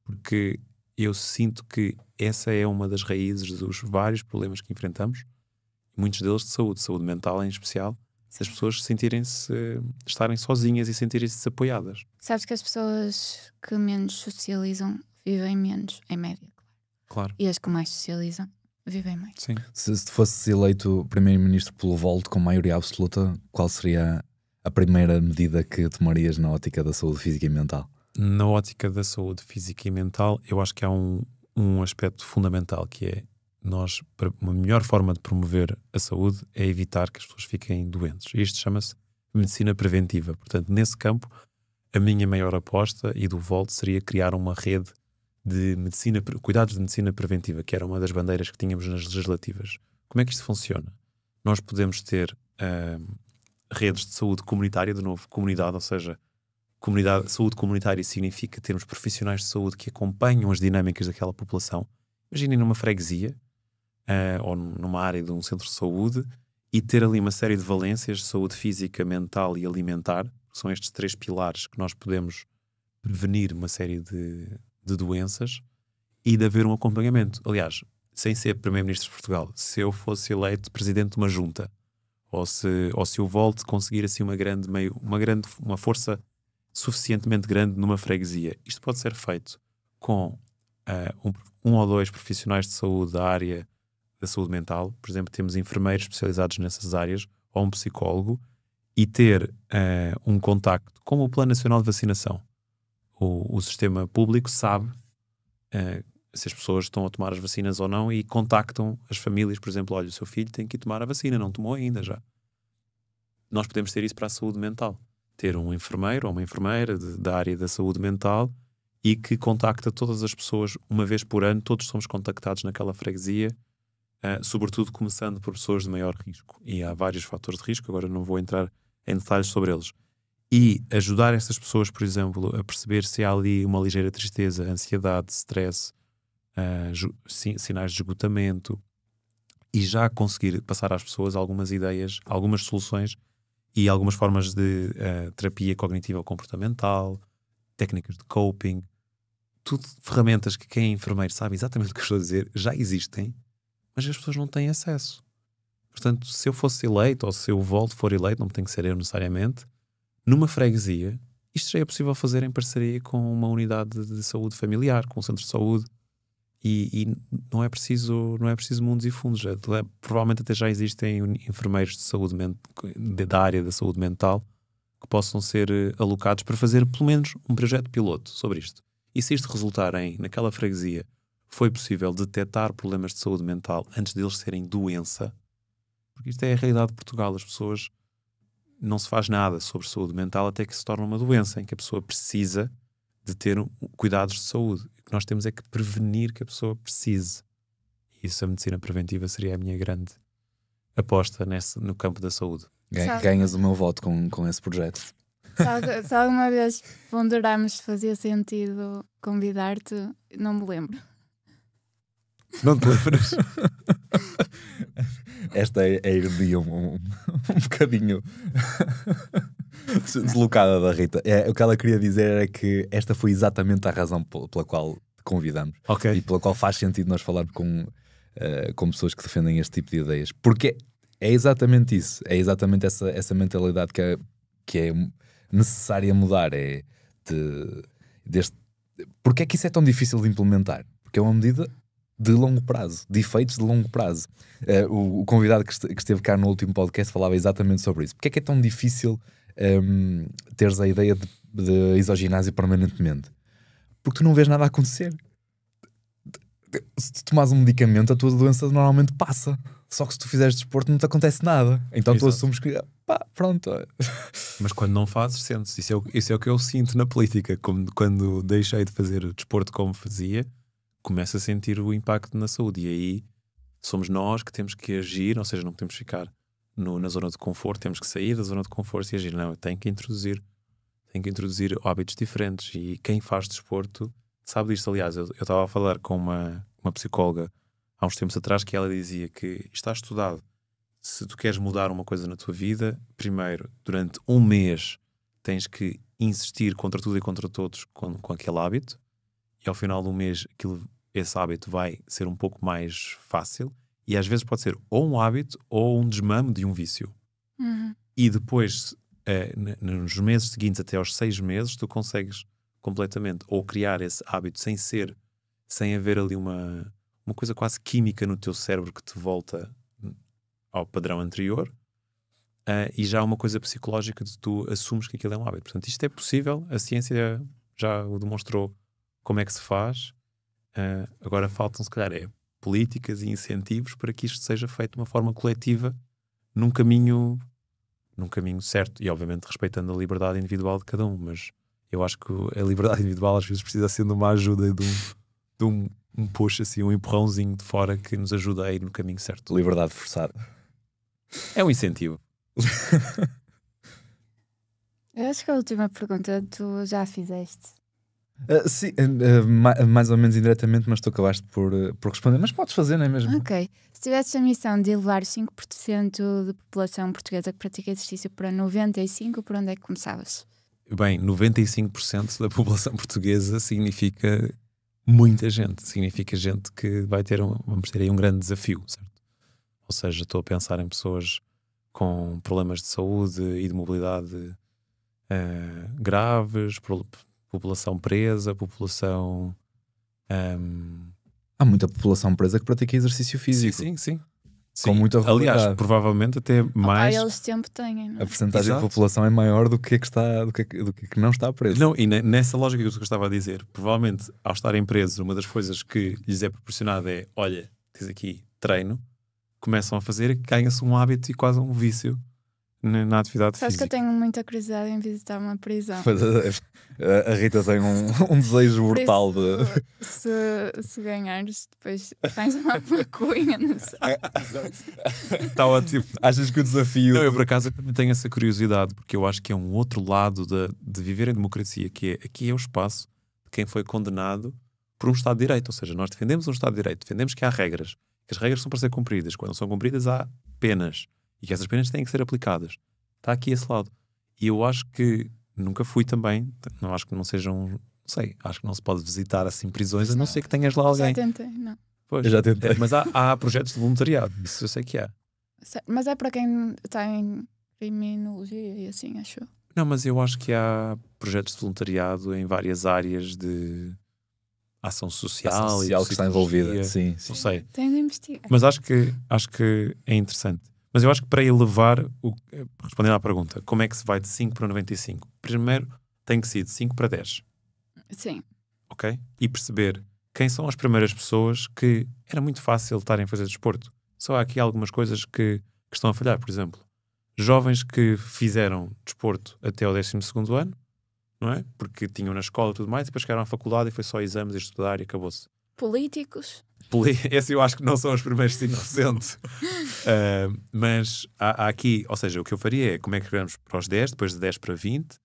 porque eu sinto que essa é uma das raízes dos vários problemas que enfrentamos, muitos deles de saúde mental em especial, se as pessoas estarem sozinhas e sentirem-se desapoiadas. Sabes que as pessoas que menos socializam vivem menos, em média. Claro. E as que mais socializam vivem mais. Sim. Se fosse eleito primeiro-ministro pelo Volt com maioria absoluta, qual seria a primeira medida que tomarias na ótica da saúde física e mental? Na ótica da saúde física e mental, eu acho que há um aspecto fundamental que é uma melhor forma de promover a saúde é evitar que as pessoas fiquem doentes. E isto chama-se medicina preventiva. Portanto, nesse campo, a minha maior aposta e do Volt seria criar uma rede de cuidados de medicina preventiva, que era uma das bandeiras que tínhamos nas legislativas. Como é que isto funciona? Nós podemos ter redes de saúde comunitária, de novo, comunidade, ou seja, saúde comunitária significa termos profissionais de saúde que acompanham as dinâmicas daquela população. Imaginem numa freguesia ou numa área de um centro de saúde e ter ali uma série de valências de saúde física, mental e alimentar, que são estes 3 pilares que nós podemos prevenir uma série de doenças e de haver um acompanhamento. Aliás, sem ser Primeiro-Ministro de Portugal, se eu fosse eleito Presidente de uma junta ou se o Volt conseguir assim uma força suficientemente grande numa freguesia, isto pode ser feito com um ou 2 profissionais de saúde da área da saúde mental. Por exemplo, temos enfermeiros especializados nessas áreas ou um psicólogo e ter um contacto com o Plano Nacional de Vacinação. O sistema público sabe se as pessoas estão a tomar as vacinas ou não e contactam as famílias, por exemplo, olha, o seu filho tem que ir tomar a vacina, não tomou ainda já. Nós podemos ter isso para a saúde mental. Ter um enfermeiro ou uma enfermeira da área da saúde mental e que contacta todas as pessoas uma vez por ano, todos somos contactados naquela freguesia, sobretudo começando por pessoas de maior risco. E há vários fatores de risco, agora não vou entrar em detalhes sobre eles. E ajudar essas pessoas, por exemplo, a perceber se há ali uma ligeira tristeza, ansiedade, stress, sinais de esgotamento, e já conseguir passar às pessoas algumas ideias, algumas soluções e algumas formas de terapia cognitiva ou comportamental, técnicas de coping, tudo ferramentas que quem é enfermeiro sabe exatamente o que eu estou a dizer, já existem, mas as pessoas não têm acesso. Portanto, se eu fosse eleito, ou se o Volt for eleito, não tem que ser eu necessariamente, numa freguesia, isto já é possível fazer em parceria com uma unidade de saúde familiar, com um centro de saúde, e não é preciso mundos e fundos. Provavelmente até já existem enfermeiros de saúde da área da saúde mental que possam ser alocados para fazer pelo menos um projeto piloto sobre isto. E se isto resultar naquela freguesia, foi possível detectar problemas de saúde mental antes deles serem doença, porque isto é a realidade de Portugal. As pessoas não se faz nada sobre saúde mental até que se torna uma doença, em que a pessoa precisa de ter cuidados de saúde. O que nós temos é que prevenir que a pessoa precise. E isso, a medicina preventiva seria a minha grande aposta no campo da saúde. Ganhas o meu voto com esse projeto. Se alguma vez ponderarmos se fazia sentido convidar-te, não me lembro. Não te lembras? Esta é a ironia um bocadinho Deslocada da Rita. O que ela queria dizer era que esta foi exatamente a razão pela qual te convidamos. E pela qual faz sentido nós falarmos com pessoas que defendem este tipo de ideias. Porque é exatamente isso. É exatamente essa mentalidade que é necessária mudar. Porque é que isso é tão difícil de implementar? Porque é uma medida de longo prazo, de efeitos de longo prazo. O convidado que esteve cá no último podcast falava exatamente sobre isso. Porque é que é tão difícil teres a ideia de isoginásio permanentemente? Porque tu não vês nada a acontecer. Se tu tomas um medicamento, a tua doença normalmente passa. Só que se tu fizeres desporto não te acontece nada. Então tu assumes que pronto. Mas quando não fazes, sentes. Isso é o que eu sinto na política. Quando deixei de fazer o desporto como fazia, começo a sentir o impacto na saúde. E aí somos nós que temos que agir, ou seja, não podemos ficar na zona de conforto, temos que sair da zona de conforto e agir. Não, eu tenho que introduzir hábitos diferentes. E quem faz desporto sabe disto. Aliás, eu estava a falar com uma psicóloga há uns tempos atrás que ela dizia que está estudado. Se tu queres mudar uma coisa na tua vida, primeiro, durante um mês, tens que insistir contra tudo e contra todos com aquele hábito. E ao final do mês, esse hábito vai ser um pouco mais fácil. E às vezes pode ser ou um hábito ou um desmame de um vício. E depois, nos meses seguintes, até aos 6 meses, tu consegues completamente ou criar esse hábito sem haver ali uma coisa quase química no teu cérebro que te volta ao padrão anterior, e já uma coisa psicológica de tu assumes que aquilo é um hábito. Portanto, isto é possível, a ciência já o demonstrou como é que se faz. Agora faltam, se calhar, políticas e incentivos para que isto seja feito de uma forma coletiva, num caminho certo, e obviamente respeitando a liberdade individual de cada um. Mas eu acho que a liberdade individual às vezes precisa ser de uma ajuda, de um push, assim, um empurrãozinho de fora que nos ajuda a ir no caminho certo. Liberdade forçada. É um incentivo. Eu acho que a última pergunta tu já fizeste. Sim, mais ou menos indiretamente, mas tu acabaste por responder. Mas podes fazer, não é mesmo? Ok. Se tivesses a missão de elevar 5% da população portuguesa que pratica exercício para 95%, por onde é que começavas? Bem, 95% da população portuguesa significa muita gente. Significa gente que vamos ter aí um grande desafio, certo? Ou seja, estou a pensar em pessoas com problemas de saúde e de mobilidade graves, população presa, população... Há muita população presa que pratica exercício físico. Sim. Com muita regularidade. Aliás, provavelmente até mais... eles tempo têm, não é? A porcentagem da população é maior do que não está preso. Não, e nessa lógica que eu estava a dizer, provavelmente ao estarem presos, uma das coisas que lhes é proporcionada é, olha, tens aqui treino, começam a fazer e ganha-se um hábito e quase um vício na atividade Sabes física. que eu tenho muita curiosidade em visitar uma prisão. A Rita tem um desejo brutal de... Se ganhares, depois tens uma vacunha, não sei. Está ótimo. Achas que o desafio... Não, eu por acaso também tenho essa curiosidade, porque eu acho que é um outro lado de viver em democracia, que é, aqui é o espaço de quem foi condenado por um Estado de Direito. Ou seja, nós defendemos um Estado de Direito, defendemos que há regras, que as regras são para ser cumpridas. Quando não são cumpridas há penas, e que essas penas têm que ser aplicadas. Está aqui esse lado. E eu acho que nunca fui também, não acho que não sejam, não sei, acho que não se pode visitar assim prisões, a não ser que tenhas lá alguém. Já tentei, não. Pois, eu já tentei. Mas há projetos de voluntariado, isso eu sei que há. Mas é para quem está em criminologia e assim, acho. Não, mas eu acho que há projetos de voluntariado em várias áreas de ação social, que está envolvida. Sim. Não sei. Tem de investigar. Mas acho que é interessante. Mas eu acho que para elevar, respondendo à pergunta, como é que se vai de 5 para 95? Primeiro tem que ser de 5 para 10. Sim. Ok? E perceber quem são as primeiras pessoas que era muito fácil estarem a fazer desporto. Só há aqui algumas coisas que estão a falhar. Por exemplo, jovens que fizeram desporto até o 12º ano, não é? Porque tinham na escola e tudo mais, e depois chegaram à faculdade e foi só exames e estudar e acabou-se. Políticos. Esse eu acho que não são os primeiros 5%. Mas há aqui, ou seja, o que eu faria é como é que chegamos para os 10, depois de 10 para 20,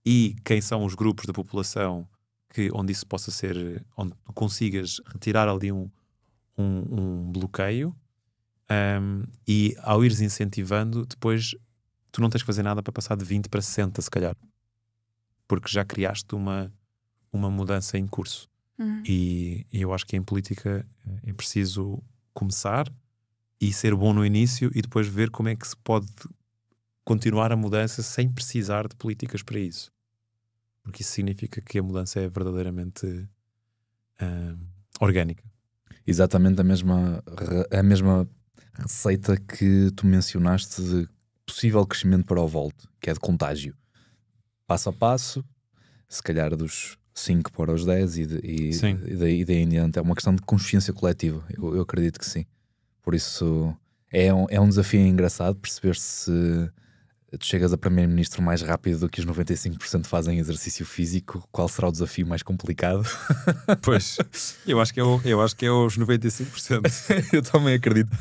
e quem são os grupos da população onde isso possa ser, onde tu consigas retirar ali um bloqueio, e ao ires incentivando, depois tu não tens que fazer nada para passar de 20 para 60, se calhar. Porque já criaste uma mudança em curso. E eu acho que em política é preciso começar e ser bom no início e depois ver como é que se pode continuar a mudança sem precisar de políticas para isso. Porque isso significa que a mudança é verdadeiramente orgânica. Exatamente a mesma receita que tu mencionaste de possível crescimento para o Volt, que é de contágio. Passo a passo, se calhar dos 5 para os 10 e daí em diante. É uma questão de consciência coletiva. Eu acredito que sim. Por isso é um desafio engraçado perceber se tu chegas a primeiro-ministro mais rápido do que os 95% fazem exercício físico. Qual será o desafio mais complicado? Pois, eu acho que é os 95%. Eu também acredito.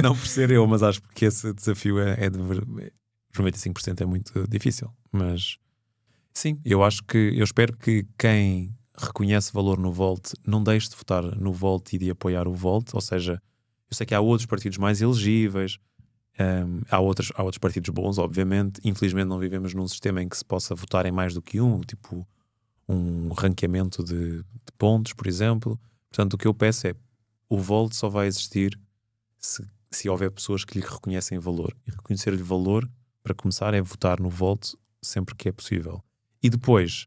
Não por ser eu, mas acho que esse desafio os 95% é muito difícil. Mas sim, eu espero que quem reconhece valor no Volt não deixe de votar no Volt e de apoiar o Volt. Ou seja, eu sei que há outros partidos mais elegíveis, há outros partidos bons, obviamente. Infelizmente não vivemos num sistema em que se possa votar em mais do que um, tipo um ranqueamento de pontos, por exemplo. Portanto, o que eu peço é, o Volt só vai existir se houver pessoas que lhe reconhecem valor. E reconhecer-lhe valor, para começar, é votar no Volt sempre que é possível. E depois,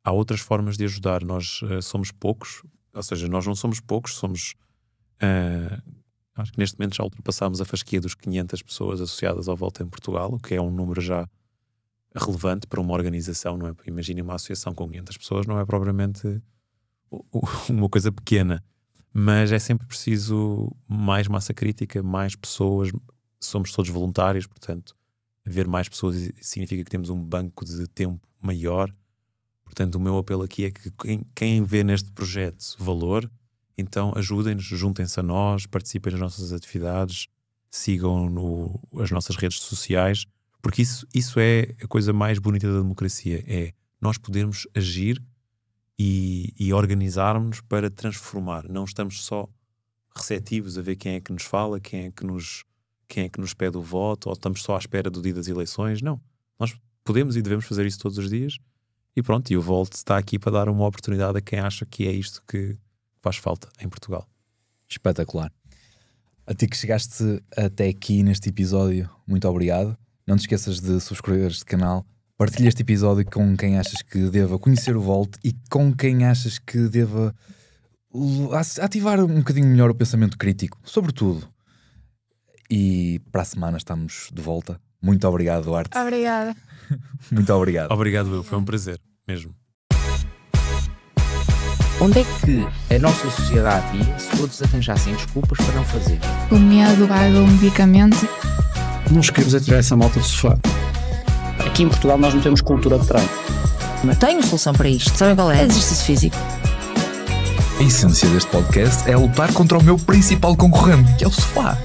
há outras formas de ajudar. Nós somos poucos, ou seja, nós não somos poucos, somos... acho que neste momento já ultrapassámos a fasquia dos 500 pessoas associadas ao Volt em Portugal, o que é um número já relevante para uma organização, não é? Imaginem uma associação com 500 pessoas, não é propriamente uma coisa pequena, mas é sempre preciso mais massa crítica, mais pessoas, somos todos voluntários, portanto, haver mais pessoas significa que temos um banco de tempo maior. Portanto, o meu apelo aqui é que quem vê neste projeto valor, então ajudem-nos, juntem-se a nós, participem nas nossas atividades, sigam as nossas redes sociais, porque isso é a coisa mais bonita da democracia, é nós podermos agir e organizarmos para transformar. Não estamos só receptivos a ver quem é que nos fala, quem é que nos pede o voto, ou estamos só à espera do dia das eleições. Não, nós podemos e devemos fazer isso todos os dias. E pronto, e o Volt está aqui para dar uma oportunidade a quem acha que é isto que faz falta em Portugal. Espetacular. A ti que chegaste até aqui neste episódio, muito obrigado. Não te esqueças de subscrever este canal. Partilha este episódio com quem achas que deva conhecer o Volt e com quem achas que deva ativar um bocadinho melhor o pensamento crítico, sobretudo. E para a semana estamos de volta. Muito obrigado, Duarte. Obrigada. Muito obrigado. Obrigado, Will. Foi um prazer, mesmo. Onde é que a nossa sociedade ia se todos arranjassem desculpas para não fazer? O medo, água, o medicamento. Nós queremos é tirar essa malta do sofá. Aqui em Portugal nós não temos cultura de treino. Mas tenho solução para isto. Sabem qual é? Exercício físico. A essência deste podcast é lutar contra o meu principal concorrente, que é o sofá.